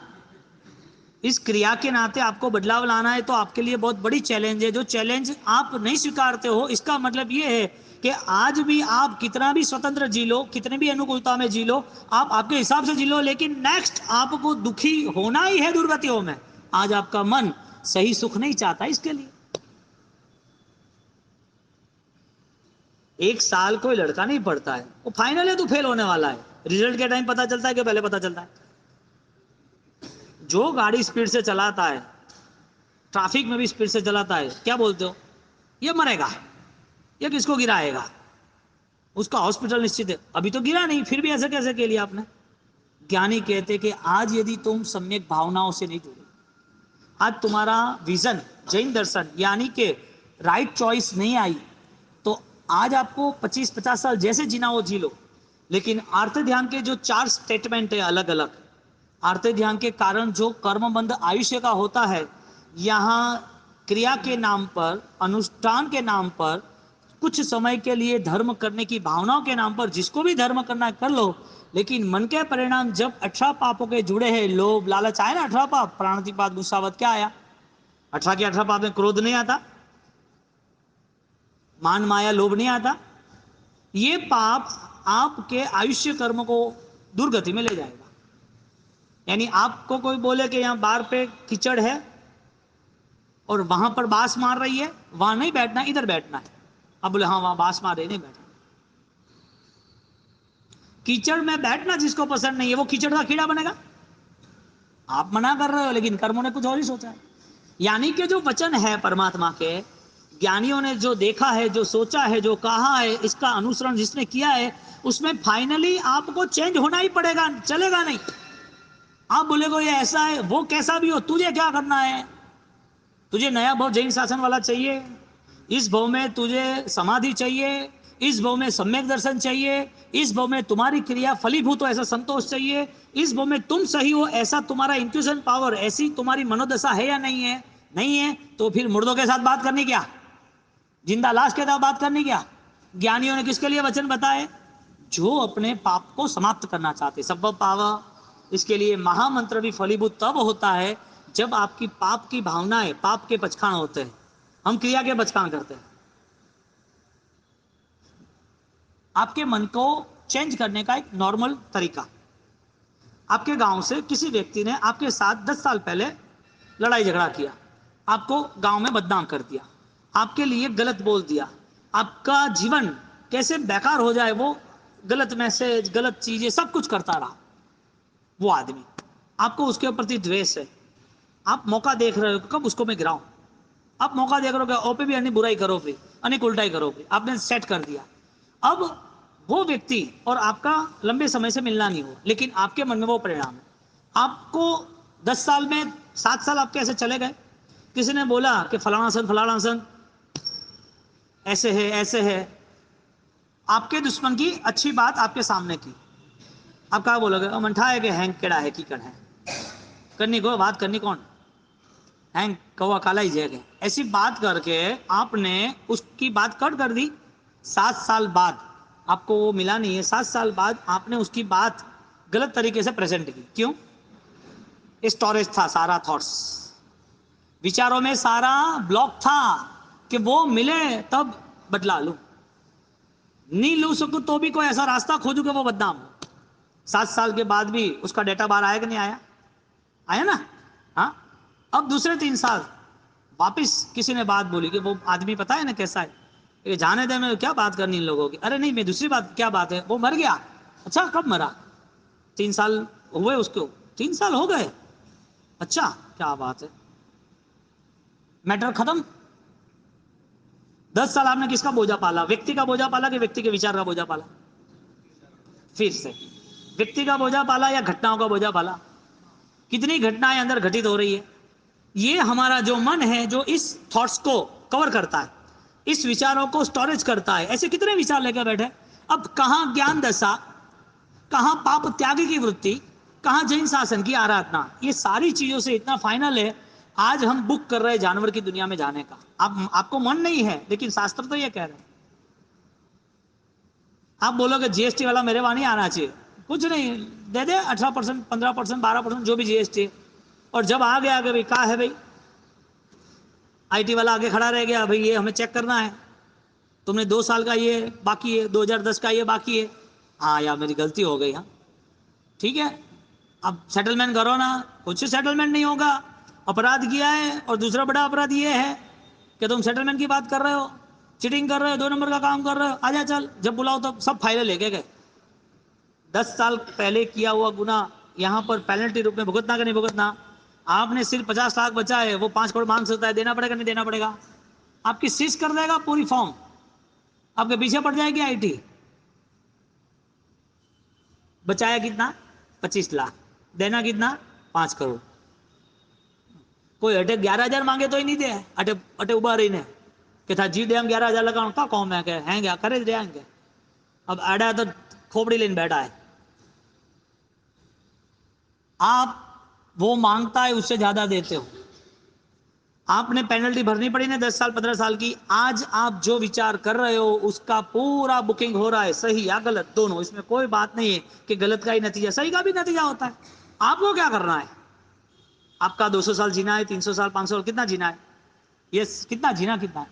इस क्रिया के नाते आपको बदलाव लाना है, तो आपके लिए बहुत बड़ी चैलेंज है। जो चैलेंज आप नहीं स्वीकारते हो, इसका मतलब ये है कि आज भी आप कितना भी स्वतंत्र जी लो, कितने भी अनुकूलता में जी लो, आप आपके हिसाब से जी लो, लेकिन नेक्स्ट आपको दुखी होना ही है दुर्गतियों में। आज आपका मन सही सुख नहीं चाहता। इसके लिए 1 साल कोई लड़का नहीं पढ़ता है, वो फाइनल है तो फेल होने वाला है। रिजल्ट के टाइम पता चलता है कि पहले पता चलता है? जो गाड़ी स्पीड से चलाता है, ट्रैफिक में भी स्पीड से चलाता है, क्या बोलते हो? ये मरेगा, ये किसको गिराएगा? उसका हॉस्पिटल निश्चित है। अभी तो गिरा नहीं, फिर भी ऐसे कैसे कह लिया आपने? ज्ञानी कहते कि आज यदि तुम सम्यक भावनाओं से नहीं जुड़े, आज तुम्हारा विजन जैन दर्शन यानी कि राइट चॉइस नहीं आई, तो आज आपको 25-50 साल जैसे जीना हो जी लो, लेकिन आर्त ध्यान के जो 4 स्टेटमेंट है अलग अलग, आर्त ध्यान के कारण जो कर्मबंध आयुष्य का होता है, यहाँ क्रिया के नाम पर, अनुष्ठान के नाम पर, कुछ समय के लिए धर्म करने की भावनाओं के नाम पर जिसको भी धर्म करना कर लो, लेकिन मन के परिणाम जब 18 पापों के जुड़े हैं, लोभ लालच आए ना, 18 पाप, प्राणातिपात गुस्सावत, क्या आया? 18 के 18 पाप में क्रोध नहीं आता, मान माया लोभ नहीं आता। ये पाप आपके आयुष्य कर्म को दुर्गति में ले जाएगा। यानी आपको कोई बोले कि यहां बार पे कीचड़ है और वहां पर बांस मार रही है, वहां नहीं बैठना, इधर बैठना है। अब बोले हाँ वहां बांस मार रही, नहीं बैठना। कीचड़ में बैठना जिसको पसंद नहीं है, वो कीचड़ का कीड़ा बनेगा। आप मना कर रहे हो, लेकिन कर्मों ने कुछ और ही सोचा है। यानी कि जो वचन है परमात्मा के, ज्ञानियों ने जो देखा है, जो सोचा है, जो कहा है, इसका अनुसरण जिसने किया है, उसमें फाइनली आपको चेंज होना ही पड़ेगा, चलेगा नहीं। आप बोलेगो ये ऐसा है, वो कैसा भी हो, तुझे क्या करना है? तुझे नया भव जैन शासन वाला चाहिए, इस भव में तुझे समाधि चाहिए, इस भव में सम्यक दर्शन चाहिए, इस भव में तुम्हारी क्रिया फलीभूत हो ऐसा संतोष चाहिए, इस भव में तुम सही हो ऐसा तुम्हारा इंट्यूशन पावर, ऐसी तुम्हारी मनोदशा है या नहीं है? नहीं है तो फिर मुर्दों के साथ बात करनी क्या? जिंदा लाश के साथ बात करनी क्या? ज्ञानियों ने किसके लिए वचन बताए? जो अपने पाप को समाप्त करना चाहते। सब पावा, इसके लिए महामंत्र भी फलीभूत तब होता है जब आपकी पाप की भावनाएं, पाप के बचकान होते हैं। हम क्रिया के बचकान करते हैं। आपके मन को चेंज करने का एक नॉर्मल तरीका, आपके गांव से किसी व्यक्ति ने आपके साथ 10 साल पहले लड़ाई झगड़ा किया, आपको गांव में बदनाम कर दिया, आपके लिए गलत बोल दिया, आपका जीवन कैसे बेकार हो जाए, वो गलत मैसेज, गलत चीजें, सब कुछ करता रहा वो आदमी, आपको उसके प्रति द्वेष है। आप मौका देख रहे हो कब उसको मैं गिराऊं, आप मौका देख रहे हो ओपे भी अन्य बुराई करो, भी अनेक उल्टाई करो, भी आपने सेट कर दिया। अब वो व्यक्ति और आपका लंबे समय से मिलना नहीं हो, लेकिन आपके मन में वो परिणाम है। आपको 10 साल में 7 साल आपके ऐसे चले गए, किसी ने बोला कि फलाना सन ऐसे है ऐसे है, आपके दुश्मन की अच्छी बात आपके सामने की, आप क्या बोलोगे? मंठा है कि हैंग केड़ा है की कर है करनी को बात करनी कौन हैंग कौवा काला ही जैग है, ऐसी बात करके आपने उसकी बात कट कर दी। 7 साल बाद आपको वो मिला नहीं है, 7 साल बाद आपने उसकी बात गलत तरीके से प्रेजेंट की। क्यों? स्टोरेज था, सारा थॉट्स, विचारों में सारा ब्लॉक था कि वो मिले तब बदला लूं, नहीं लू सकूं तो भी कोई ऐसा रास्ता खोजू कि वो बदनाम हो। 7 साल के बाद भी उसका डेटा बाहर आया कि नहीं आया? आया ना? हाँ। अब दूसरे 3 साल वापिस किसी ने बात बोली कि वो आदमी पता है ना कैसा है, ये जाने दे, मैं क्या बात करनी इन लोगों की। अरे नहीं, मैं दूसरी बात, क्या बात है, वो मर गया। अच्छा, कब मरा? 3 साल हुए उसको, 3 साल हो गए। अच्छा, क्या बात है, मैटर खत्म। 10 साल आपने किसका बोझा पाला? व्यक्ति का बोझा पाला कि व्यक्ति के विचार का बोझा पाला? फिर से व्यक्ति का बोझा पाला या घटनाओं का बोझा पाला? कितनी घटनाएं अंदर घटित हो रही है। ये हमारा जो मन है, जो इस थॉट्स को कवर करता है, इस विचारों को स्टोरेज करता है। ऐसे कितने विचार लेकर बैठे। अब कहां ज्ञान दशा, कहां पाप त्यागी की वृत्ति, कहां जैन शासन की आराधना। ये सारी चीजों से इतना फाइनल है। आज हम बुक कर रहे हैं जानवर की दुनिया में जाने का। आपको मन नहीं है, लेकिन शास्त्र तो ये कह रहे हैं। आप बोलोगे जीएसटी वाला मेरे वहां नहीं आना चाहिए, कुछ नहीं, दे दे 18%, 15%, 12%, जो भी जीएसटी। और जब आ गया कि भाई क्या है भाई, आईटी वाला आगे खड़ा रह गया, भाई ये हमें चेक करना है, तुमने 2 साल का ये बाकी है, 2010 का ये बाकी है। हाँ यार, मेरी गलती हो गई। हाँ ठीक है, अब सेटलमेंट करो ना। कुछ सेटलमेंट नहीं होगा, अपराध किया है। और दूसरा बड़ा अपराध ये है कि तुम सेटलमेंट की बात कर रहे हो, चीटिंग कर रहे हो, 2 नंबर का काम कर रहे हो। आजा चल, जब बुलाओ तब सब फाइलें लेके गए। 10 साल पहले किया हुआ गुना यहां पर पेनल्टी रूप में भुगतना कि नहीं भुगतना? आपने सिर्फ 50 लाख बचा है, वो 5 करोड़ मांग सकता है, देना पड़ेगा नहीं देना पड़ेगा? आपकी सीज कर देगा पूरी फॉर्म, आपके पीछे पड़ जाएगी आईटी। बचाया कितना? 25 लाख, देना कितना? 5 करोड़। कोई अटे 11,000 मांगे तो ही नहीं दे, अटे अटे उबा रही ने कि था जी डेम 11,000 लगाओ का कौन है, हैं क्या करे देंगे। अब आड़ा तो खोपड़ी लेने बैठा है। आप वो मांगता है उससे ज्यादा देते हो। आपने पेनल्टी भरनी पड़ी ना 10 साल 15 साल की। आज आप जो विचार कर रहे हो उसका पूरा बुकिंग हो रहा है, सही या गलत दोनों। इसमें कोई बात नहीं है कि गलत का ही नतीजा, सही का भी नतीजा होता है। आपको क्या करना है? आपका 200 साल जीना है, 300 साल, 500 साल, कितना जीना है? ये कितना जीना, कितना है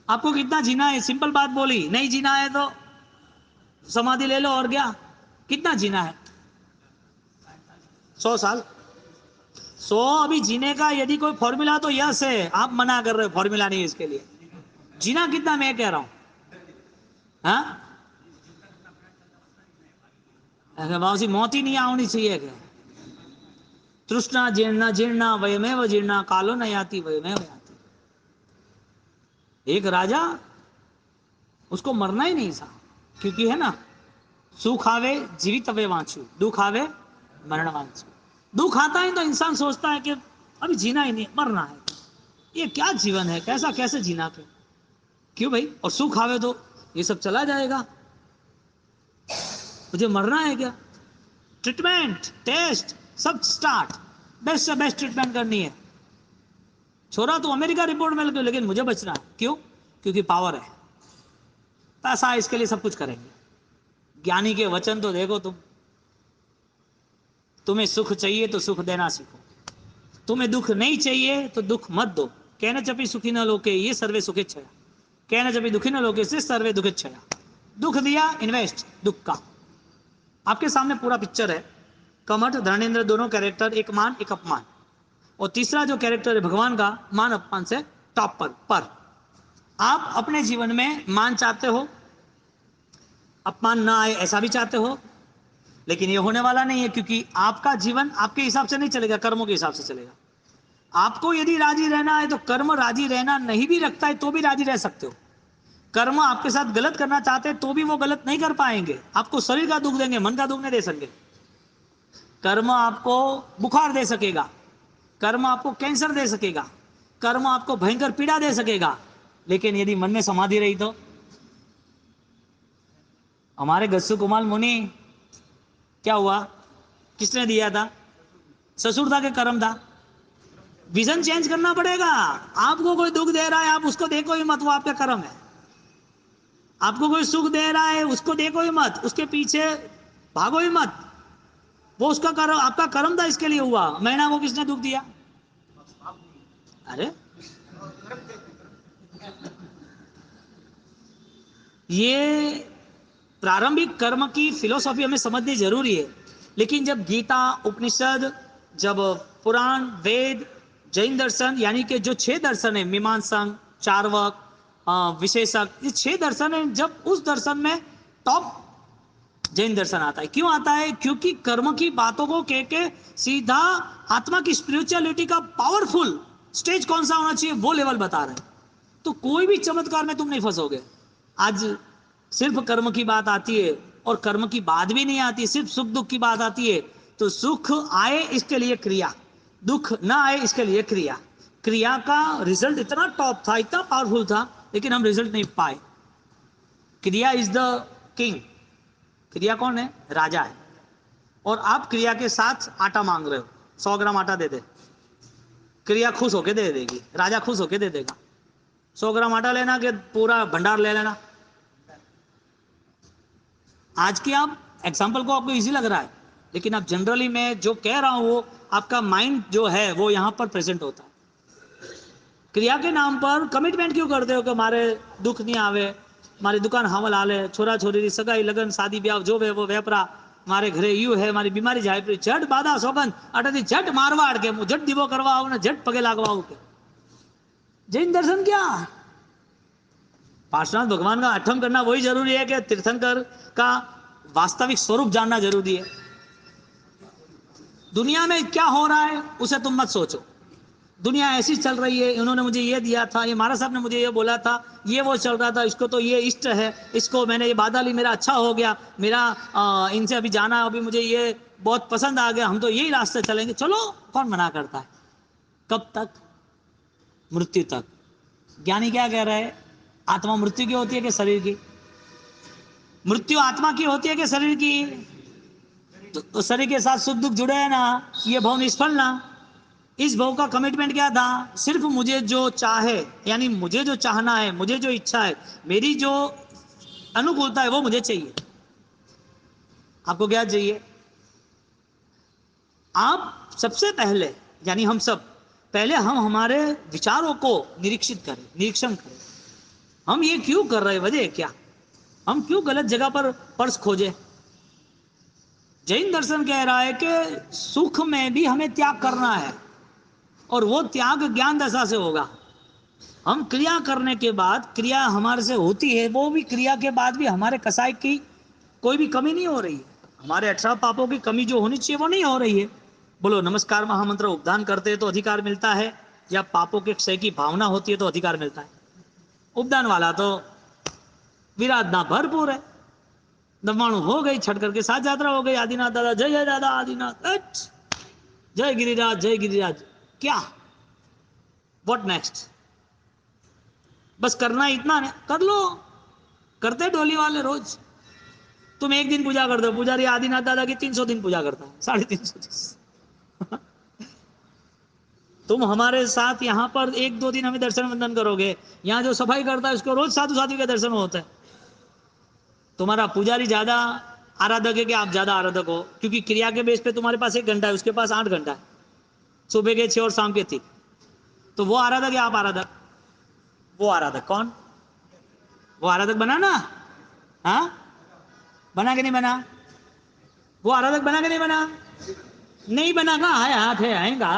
आपको, कितना जीना है? सिंपल बात बोली। नहीं जीना है तो समाधि ले लो, और क्या। कितना जीना है? 100 साल। 100 अभी जीने का यदि कोई फॉर्मूला तो यस है, आप मना कर रहे हो, फॉर्मूला नहीं है इसके लिए। जीना कितना मैं कह रहा हूं। हाँ बाबूजी, मौत ही नहीं आनी चाहिए क्या? तृष्णा जीर्णा जीर्णा वयमेव जीर्णा, कालो न याति वयमेव याति। एक राजा, उसको मरना ही नहीं था, क्योंकि है ना, सुख आवे जीवित वे वांचू, दुख आवे मरण वांचू। दुख आता है तो इंसान सोचता है कि अभी जीना ही नहीं, मरना है, ये क्या जीवन है, कैसा कैसे जीना के, क्यों भाई। और सुख आवे तो ये सब चला जाएगा, मुझे मरना है क्या। ट्रीटमेंट टेस्ट सब स्टार्ट, बेस्ट से बेस्ट ट्रीटमेंट करनी है। छोरा तो अमेरिका रिपोर्ट मिल गई, लेकिन मुझे बचना है, क्यों? क्योंकि पावर है, पैसा, इसके लिए सब कुछ करेंगे। ज्ञानी के वचन तो देखो तुम। तुम्हें सुख चाहिए तो सुख देना सीखो, तुम्हें दुख नहीं चाहिए तो दुख मत दो। कहना चपी सुखी न लोके ये सर्वे सुखिच्छया, कहना चपी दुखी न लोके से सर्वे दुखिच्छया। दुख दिया, इन्वेस्ट दुख का। आपके सामने पूरा पिक्चर है। कमठ धर्मेंद्र दोनों कैरेक्टर, एक मान एक अपमान। और तीसरा जो कैरेक्टर है भगवान का, मान अपमान से टॉप पर। आप अपने जीवन में मान चाहते हो, अपमान ना आए ऐसा भी चाहते हो, लेकिन ये होने वाला नहीं है, क्योंकि आपका जीवन आपके हिसाब से नहीं चलेगा, कर्मों के हिसाब से चलेगा। आपको यदि राजी रहना है तो कर्म राजी रहना नहीं भी रखता है तो भी राजी रह सकते हो। कर्म आपके साथ गलत करना चाहते हैं तो भी वो गलत नहीं कर पाएंगे। आपको शरीर का दुख देंगे, मन का दुख नहीं दे सकेंगे। कर्म आपको बुखार दे सकेगा, कर्म आपको कैंसर दे सकेगा, कर्म आपको भयंकर पीड़ा दे सकेगा, लेकिन यदि मन में समाधि रही तो। हमारे गस्सु कुमार मुनि क्या हुआ, किसने दिया था? ससुर था कि कर्म था? विजन चेंज करना पड़ेगा। आपको कोई दुख दे रहा है, आप उसको देखो ही मत, वो आपका कर्म है। आपको कोई सुख दे रहा है, उसको देखो ही मत, उसके पीछे भागो ही मत, वो उसका कर्म, आपका कर्म था, इसके लिए हुआ। महीना वो किसने दुख दिया? अरे ये प्रारंभिक कर्म की फिलोसॉफी हमें समझनी जरूरी है। लेकिन जब गीता, उपनिषद, जब पुराण, वेद, जैन दर्शन यानी कि जो 6 दर्शन है, मीमांसक, चार्वक, विशेषक, ये 6 दर्शन है। जब उस दर्शन में टॉप जैन दर्शन आता है। क्यों आता है? क्योंकि कर्म की बातों को कह के सीधा आत्मा की स्पिरिचुअलिटी का पावरफुल स्टेज कौन सा होना चाहिए वो लेवल बता रहे हैं। तो कोई भी चमत्कार में तुम नहीं फंसोगे। आज सिर्फ कर्म की बात आती है और कर्म की बात भी नहीं आती, सिर्फ सुख दुख की बात आती है। तो सुख आए इसके लिए क्रिया, दुख ना आए इसके लिए क्रिया। क्रिया का रिजल्ट इतना टॉप था, इतना पावरफुल था, लेकिन हम रिजल्ट नहीं पाए। क्रिया इज द किंग। क्रिया कौन है? राजा है। और आप क्रिया के साथ आटा मांग रहे हो, 100 ग्राम आटा दे दे, क्रिया खुश होके दे देगी, राजा खुश होके दे देगा। 100 ग्राम आटा लेना कि पूरा भंडार ले लेना? आज की आप एग्जाम्पल को आपको इजी लग रहा है, लेकिन आप जनरली मैं जो कह रहा हूं वो आपका माइंड जो है वो यहां पर प्रेजेंट होता है। क्रिया के नाम पर कमिटमेंट क्यों करते हो कि हमारे दुख नहीं आवे, मारी दुकान हावल हाले, छोरा छोरी सगाई लगन शादी ब्याह जो वे वो वेपरा, मारे घरे यू है, मारी बीमारी जाए पड़ी, झट बाधा सोगन अटती झट मारवा अड़के, झट दीवो करवा आओ ने झट पगे लागवा आओ के। जैन दर्शन क्या? पार्श्वनाथ भगवान का अठम करना वही जरूरी है कि तीर्थंकर का वास्तविक स्वरूप जानना जरूरी है। दुनिया में क्या हो रहा है उसे तुम मत सोचो। दुनिया ऐसी चल रही है, इन्होंने मुझे ये दिया था, ये महाराज साहब ने मुझे ये बोला था, ये वो चल रहा था, इसको तो ये इष्ट है, इसको मैंने ये बाधा ली, मेरा अच्छा हो गया, मेरा इनसे अभी जाना, अभी मुझे ये बहुत पसंद आ गया, हम तो यही रास्ते चलेंगे। चलो, कौन मना करता है? कब तक? मृत्यु तक। ज्ञानी क्या कह रहे हैं? आत्मा मृत्यु की होती है कि शरीर की? मृत्यु आत्मा की होती है कि शरीर की? तो शरीर के साथ सुख दुख जुड़े है ना, ये भव निष्फल ना। इस भव का कमिटमेंट क्या था? सिर्फ मुझे जो चाहे, यानी मुझे जो चाहना है, मुझे जो इच्छा है, मेरी जो अनुकूलता है वो मुझे चाहिए। आपको क्या चाहिए? आप सबसे पहले, यानी हम सब पहले हम हमारे विचारों को निरीक्षण करें। हम ये क्यों कर रहे हैं? वजह क्या? हम क्यों गलत जगह पर पर्स खोजे? जैन दर्शन कह रहा है कि सुख में भी हमें त्याग करना है, और वो त्याग ज्ञान दशा से होगा। हम क्रिया करने के बाद, क्रिया हमारे से होती है, वो भी क्रिया के बाद भी हमारे कसाई की कोई भी कमी नहीं हो रही है। हमारे 18 पापों की कमी जो होनी चाहिए वो नहीं हो रही है। बोलो, नमस्कार महामंत्र उपदान करते हैं तो अधिकार मिलता है, या पापों के क्षय की भावना होती है तो अधिकार मिलता है? उपदान वाला तो विराधना भरपूर है, दमाणु हो गई, छठ करके साथ यात्रा हो गई, आदिनाथ दादा जय जय दादा आदिनाथ, जय गिरिराज जय गिरिराज। क्या? What next? बस करना इतना नहीं, कर लो। करते डोली वाले रोज। तुम एक दिन पूजा करते हो, पुजारी आदिनाथ दादा की 300 दिन पूजा करता है, 350। तुम हमारे साथ यहाँ पर 1-2 दिन हमें दर्शन वंदन करोगे, यहाँ जो सफाई करता है उसको रोज साधु साधु के दर्शन होता है। तुम्हारा पुजारी ज्यादा आराधक है कि आप ज्यादा आराधक हो? क्योंकि क्रिया के बेस पे तुम्हारे पास 1 घंटा है, उसके पास 8 घंटा है, सुबह के 6 और शाम के 3। तो वो आराधक है, आप आराधक? वो आराधक कौन? वो आराधक बना ना? हाँ, बना के नहीं बना? वो आराधक बना के नहीं बना? नहीं बना का है, हाथ है आएगा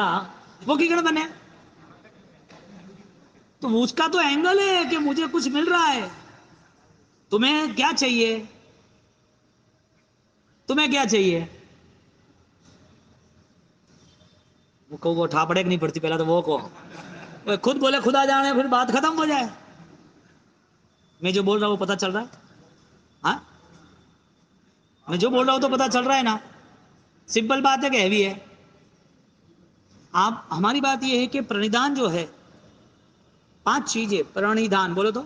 वो किकड़ बने। तो उसका तो एंगल है कि मुझे कुछ मिल रहा है। तुम्हें क्या चाहिए? तुम्हें क्या चाहिए? वो को वो उठा पड़े नहीं पड़ती, पहला तो वो को खुद बोले खुदा जाने, फिर बात खत्म हो जाए। मैं जो बोल रहा हूं वो पता चल रहा है? हाँ, मैं जो बोल रहा हूं तो पता चल रहा है ना? सिंपल बात है कि हैवी है। आप, हमारी बात यह है कि प्रणिधान जो है, 5 चीजें प्रणिधान बोलो तो।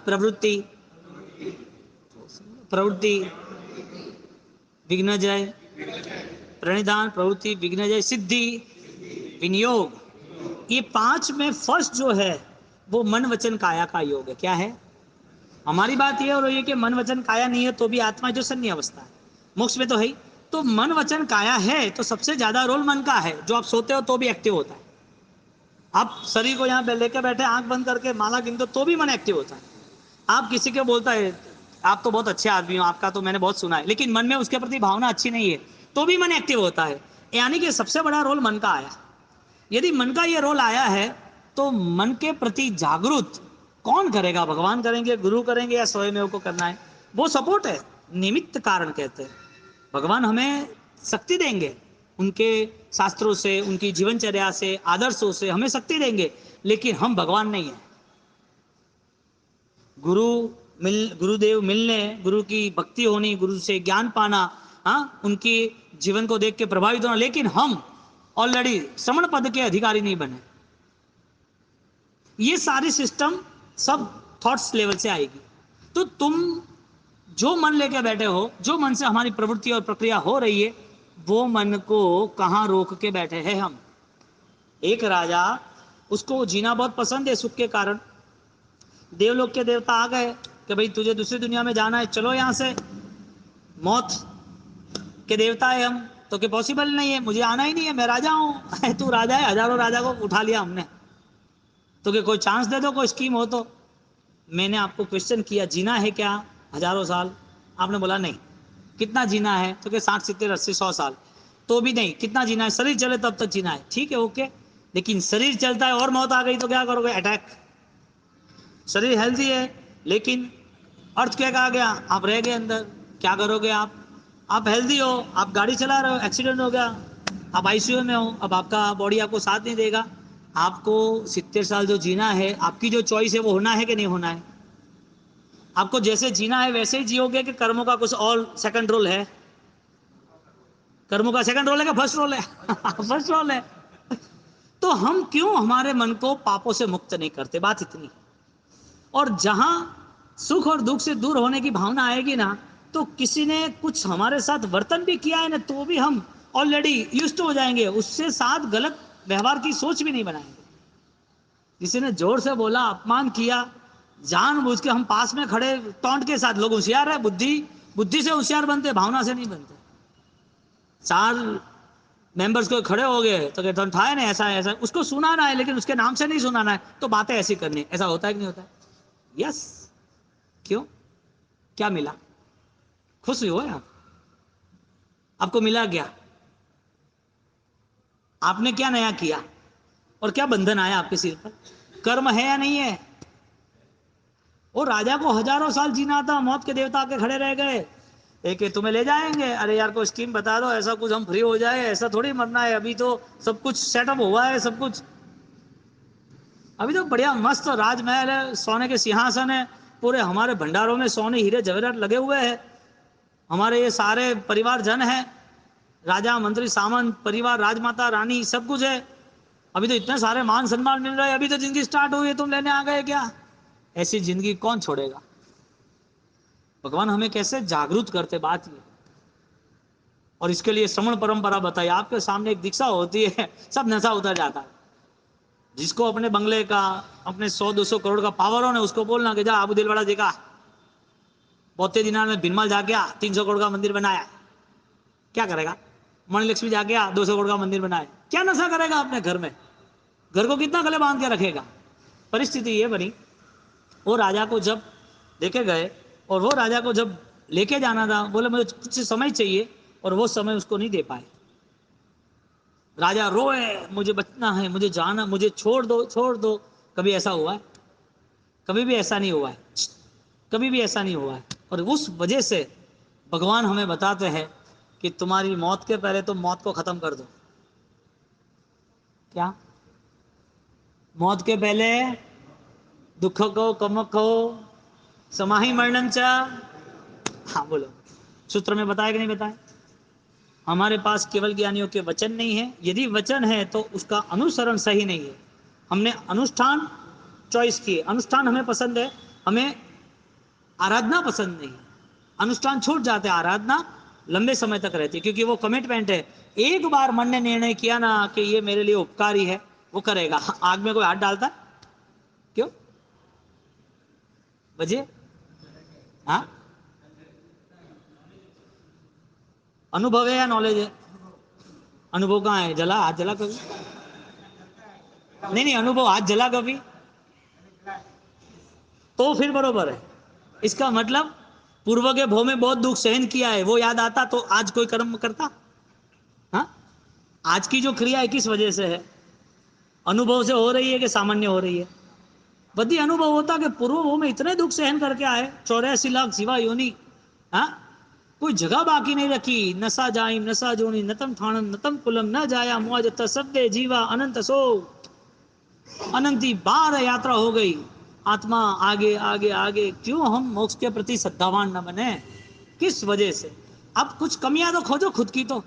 प्रवृत्ति, प्रवृत्ति, विघ्नजय, प्रणिधान, प्रवृत्ति, विघ्नजय, सिद्धि, विनियोग। ये 5 में फर्स्ट जो है वो मन वचन काया का योग है। क्या है? हमारी बात ये हो रही है कि मन वचन काया नहीं है तो भी आत्मा जो सन्नी अवस्था है, मोक्ष में तो है ही। तो मन वचन काया है तो सबसे ज्यादा रोल मन का है, जो आप सोते हो तो भी एक्टिव होता है। आप शरीर को यहाँ लेके बैठे, आंख बंद करके माला गिनते तो भी मन एक्टिव होता है। आप किसी को बोलता है आप तो बहुत अच्छे आदमी हो, आपका तो मैंने बहुत सुना है, लेकिन मन में उसके प्रति भावना अच्छी नहीं है, तो भी मन एक्टिव होता है। यानी कि सबसे बड़ा रोल मन का आया। यदि मन का ये रोल आया है तो मन के प्रति जागरूक कौन करेगा? भगवान करेंगे, गुरु करेंगे, या स्वयं को करना है? वो सपोर्ट है, निमित्त कारण कहते हैं। भगवान हमें शक्ति देंगे, उनके शास्त्रों से, उनकी जीवनचर्या से, आदर्शों से हमें शक्ति देंगे, लेकिन हम भगवान नहीं है। गुरुदेव मिलने, गुरु की भक्ति होनी, गुरु से ज्ञान पाना, हाँ, उनकी जीवन को देख के प्रभावित होना, लेकिन हम ऑलरेडी श्रमण पद के अधिकारी नहीं बने। ये सारी सिस्टम सब थॉट्स लेवल से आएगी। तो तुम जो मन लेके बैठे हो, जो मन से हमारी प्रवृत्ति और प्रक्रिया हो रही है, वो मन को कहां रोक के बैठे हैं हम? एक राजा, उसको जीना बहुत पसंद है सुख के कारण। देवलोक के देवता आ गए कि भाई तुझे दूसरी दुनिया में जाना है, चलो यहां से। मौत के देवता है हम तो कि पॉसिबल नहीं है, मुझे आना ही नहीं है, मैं राजा हूं। तू राजा है, हजारों राजा को उठा लिया हमने, तो कि कोई चांस दे दो, कोई स्कीम हो तो। मैंने आपको क्वेश्चन किया, जीना है क्या हजारों साल? आपने बोला नहीं। कितना जीना है? तो कि 60 70 80 100 साल। तो भी नहीं। कितना जीना है? शरीर चले तब तक जीना है। ठीक है, ओके, लेकिन शरीर चलता है और मौत आ गई तो क्या करोगे? अटैक। शरीर हेल्थी है लेकिन अर्थ क्या आ गया, आप रह गए अंदर, क्या करोगे आप हेल्दी हो, आप गाड़ी चला रहे हो, एक्सीडेंट हो गया, आप आईसीयू में हो, अब आपका बॉडी आपको साथ नहीं देगा। आपको 70 साल जो जीना है, आपकी जो चॉइस है वो होना है कि नहीं होना है? आपको जैसे जीना है वैसे ही जियोगे कि कर्मों का कुछ और सेकंड रोल है? कर्मों का सेकंड रोल है कि फर्स्ट रोल है? फर्स्ट रोल है। तो हम क्यों हमारे मन को पापों से मुक्त नहीं करते? बात इतनी। और जहां सुख और दुख से दूर होने की भावना आएगी ना, तो किसी ने कुछ हमारे साथ वर्तन भी किया है ना, तो भी हम ऑलरेडी यूज्ड हो जाएंगे, उससे साथ गलत व्यवहार की सोच भी नहीं बनाएंगे। किसी ने जोर से बोला, अपमान किया, जानबूझ के हम पास में खड़े टॉन्ट के साथ, लोग होशियार है, बुद्धि से होशियार बनते, भावना से नहीं बनते। 4 मेंबर्स को खड़े हो गए तो कहते हैं ठाए ना, ऐसा ऐसा, उसको सुनाना है लेकिन उसके नाम से नहीं सुनाना है, तो बातें ऐसी करनी। ऐसा होता है कि नहीं होता है? यस। क्यों? क्या मिला? खुश हो आप? आपको मिला क्या? आपने क्या नया किया और क्या बंधन आया आपके सिर पर? कर्म है या नहीं है? वो राजा को हजारों साल जीना था, मौत के देवता आके खड़े रह गए, एक तुम्हें ले जाएंगे, अरे यार कोई स्कीम बता दो, ऐसा कुछ हम फ्री हो जाए, ऐसा थोड़ी मरना है, अभी तो सब कुछ सेटअप हुआ है, सब कुछ अभी तो बढ़िया मस्त राजमहल है, सोने के सिंहासन है, पूरे हमारे भंडारों में सोने हीरे जवाहरात लगे हुए हैं, हमारे ये सारे परिवार जन है, राजा मंत्री सामंत परिवार, राजमाता रानी, सब कुछ है। अभी तो इतने सारे मान सम्मान मिल रहे हैं, अभी तो जिंदगी स्टार्ट हुई है, तुम लेने आ गए क्या? ऐसी जिंदगी कौन छोड़ेगा? भगवान हमें कैसे जागरूक करते, बात ये। और इसके लिए श्रवण परंपरा बताई। आपके सामने एक दीक्षा होती है, सब नशा उतर जाता है। जिसको अपने बंगले का, अपने 100-200 करोड़ का पावर हो ना, उसको बोलना कि जा अबू दिलवाड़ा देखा, बहुते दिनार में बिनमल जाके 300 करोड़ का मंदिर बनाया, क्या करेगा? मणिलक्ष्मी जाके 200 करोड़ का मंदिर बनाया, क्या नशा करेगा अपने घर में? घर को कितना गले बांध के रखेगा? परिस्थिति ये बनी, वो राजा को जब लेके गए और वो राजा को जब लेके जाना था, बोले मुझे कुछ समय चाहिए, और वो समय उसको नहीं दे पाए। राजा रोए, मुझे बचना है, मुझे जाना, मुझे छोड़ दो, छोड़ दो। कभी ऐसा हुआ है? कभी भी ऐसा नहीं हुआ है, कभी भी ऐसा नहीं हुआ है। और उस वजह से भगवान हमें बताते हैं कि तुम्हारी मौत के पहले तुम मौत को खत्म कर दो। क्या? मौत के पहले दुख को कम को समाही मरणं च। हाँ बोलो, सूत्र में बताया कि नहीं बताया? हमारे पास केवल ज्ञानियों के वचन नहीं है, यदि वचन है तो उसका अनुसरण सही नहीं है। हमने अनुष्ठान चॉइस किए, अनुष्ठान हमें पसंद है, हमें आराधना पसंद नहीं है, अनुष्ठान छूट जाते हैं, आराधना लंबे समय तक रहती है, क्योंकि वो कमिटमेंट है। एक बार मन ने निर्णय किया ना कि ये मेरे लिए उपकारी है, वो करेगा। आग में कोई हाथ डालता है? क्यों? बजे? हाँ, अनुभव है या नॉलेज है? अनुभव कहाँ है? जला? हाथ जला कभी? नहीं नहीं, अनुभव, हाथ जला कभी? तो फिर बरोबर है। इसका मतलब पूर्व के भव में बहुत दुख सहन किया है, वो याद आता तो आज कोई कर्म करता? हाँ, आज की जो क्रिया है किस वजह से है? अनुभव से हो रही है कि सामान्य हो रही है? बदी अनुभव होता कि पूर्व में इतने दुख सहन करके आए, 84 लाख जीवा योनि, हाँ, कोई जगह बाकी नहीं रखी। नसा जाइम नसा जोनी नतम थाणम नतम कुलम न जाया मुआ जत सद्दे जीवा अनंत सो, अनंती बार यात्रा हो गई। आत्मा आगे आगे आगे। क्यों हम मोक्ष के प्रति श्रद्धावान न बने? किस वजह से? अब कुछ कमियां तो खोजो खुद की। तो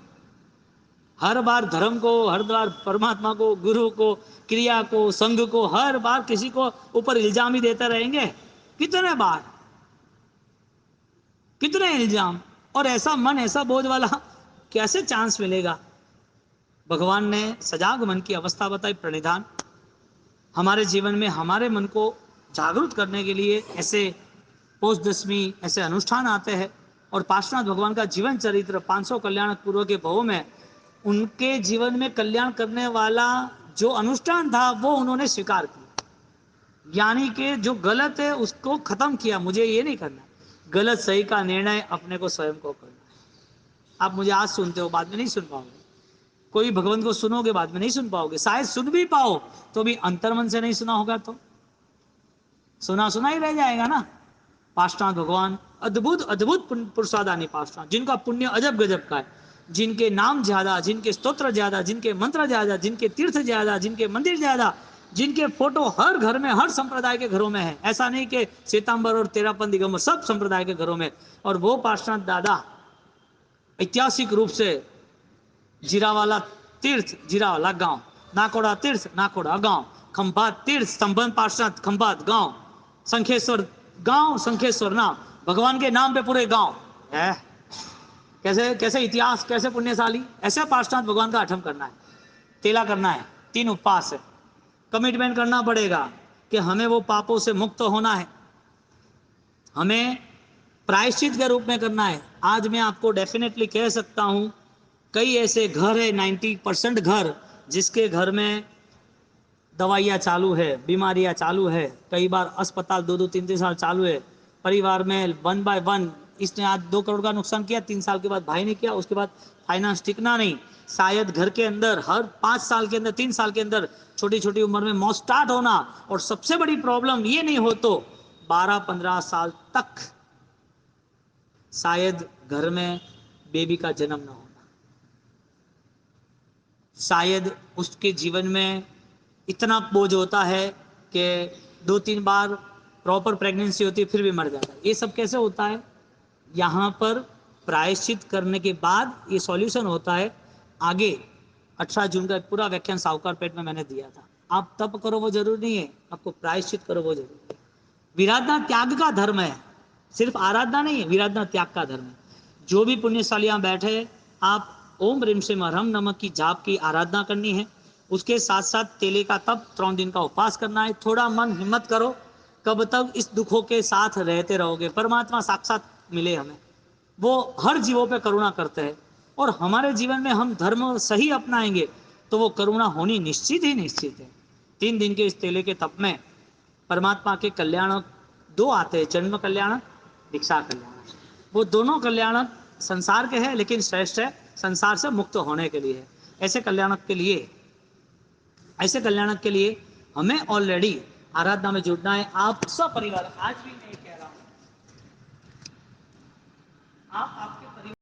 हर बार धर्म को, हर बार परमात्मा को, गुरु को, क्रिया को, संघ को, हर बार किसी को ऊपर इल्जाम ही देते रहेंगे। कितने बार, कितने इल्जाम? और ऐसा मन, ऐसा बोझ वाला कैसे चांस मिलेगा? भगवान ने सजाग मन की अवस्था बताई, प्रणिधान। हमारे जीवन में हमारे मन को जागरूक करने के लिए ऐसे पोष दशमी ऐसे अनुष्ठान आते हैं। और पार्श्वनाथ भगवान का जीवन चरित्र 500 कल्याण पूर्व के भवों में उनके जीवन में कल्याण करने वाला जो अनुष्ठान था वो उन्होंने स्वीकार किया। यानी कि जो गलत है उसको खत्म किया। मुझे ये नहीं करना, गलत सही का निर्णय अपने को स्वयं को करना है। आप मुझे आज सुनते हो, बाद में नहीं सुन पाओगे। कोई भगवान को सुनोगे, बाद में नहीं सुन पाओगे। शायद सुन भी पाओ तो भी अंतर्मन से नहीं सुना होगा, तो सुना सुना ही रह जाएगा ना। पार्श्वनाथ भगवान अद्भुत अद्भुत पुरुषादानी पार्श्वनाथ, जिनका पुण्य अजब गजब का है, जिनके नाम ज्यादा, जिनके स्तोत्र ज्यादा, जिनके मंत्र ज्यादा, जिनके तीर्थ ज्यादा, जिनके मंदिर ज्यादा, जिनके फोटो हर घर में, हर संप्रदाय के घरों में है। ऐसा नहीं कि श्वेतांबर और तेरापन दिगंबर, सब संप्रदाय के घरों में। और वो पार्श्वनाथ दादा ऐतिहासिक रूप से जीरावाला तीर्थ, जीरावाला गांव, नाकोड़ा तीर्थ, नाकोड़ा गांव, खंभात तीर्थ, संबंध पार्श्वनाथ खंभात गांव, संखेश्वर गांव, संखेश्वर नाम, भगवान के नाम पे पूरे गांव है। कैसे कैसे इतिहास, कैसे पुण्यशाली। ऐसे पार्श्वनाथ भगवान का आठम करना है, तेला करना है, 3 उपवास है। कमिटमेंट करना पड़ेगा कि हमें वो पापों से मुक्त होना है, हमें प्रायश्चित के रूप में करना है। आज मैं आपको डेफिनेटली कह सकता हूं, कई ऐसे घर है, 90% घर, जिसके घर में दवाइयाँ चालू है, बीमारियाँ चालू है, कई बार अस्पताल 2-2, 3-3 साल चालू है। परिवार में 1 by 1, इसने आज 2 करोड़ का नुकसान किया, 3 साल के बाद भाई ने किया, उसके बाद फाइनेंस टिकना नहीं। शायद घर के अंदर हर 5 साल के अंदर, 3 साल के अंदर छोटी छोटी उम्र में मौत स्टार्ट होना। और सबसे बड़ी प्रॉब्लम ये नहीं हो तो 12-15 साल तक शायद घर में बेबी का जन्म न होना। शायद उसके जीवन में इतना बोझ होता है कि 2-3 बार प्रॉपर प्रेगनेंसी होती है फिर भी मर जाता है। ये सब कैसे होता है? यहाँ पर प्रायश्चित करने के बाद ये सॉल्यूशन होता है। आगे 18 जून का एक पूरा व्याख्यान साहूकार पेट में मैंने दिया था। आप तप करो वो जरूरी नहीं है, आपको प्रायश्चित करो वो जरूरी है। विराधना त्याग का धर्म है, सिर्फ आराधना नहीं है, विराधना त्याग का धर्म है। जो भी पुण्यशाली यहाँ बैठे, आप ओम ह्रीम श्रीम हरम नमः की जाप की आराधना करनी है। उसके साथ साथ तेले का तप 3 दिन का उपवास करना है। थोड़ा मन हिम्मत करो, कब तक इस दुखों के साथ रहते रहोगे? परमात्मा साक्षात मिले हमें, वो हर जीवों पे करुणा करते हैं। और हमारे जीवन में हम धर्म सही अपनाएंगे तो वो करुणा होनी निश्चित ही निश्चित है। 3 दिन के इस तेले के तप में परमात्मा के कल्याण 2 आते हैं, जन्म कल्याण, दीक्षा कल्याण। वो दोनों कल्याण संसार के हैं, लेकिन श्रेष्ठ है संसार से मुक्त होने के लिए है। ऐसे कल्याणक के लिए हमें ऑलरेडी आराधना में जुड़ना है। आप सब परिवार, आज भी मैं कह रहा हूं, आप आपके परिवार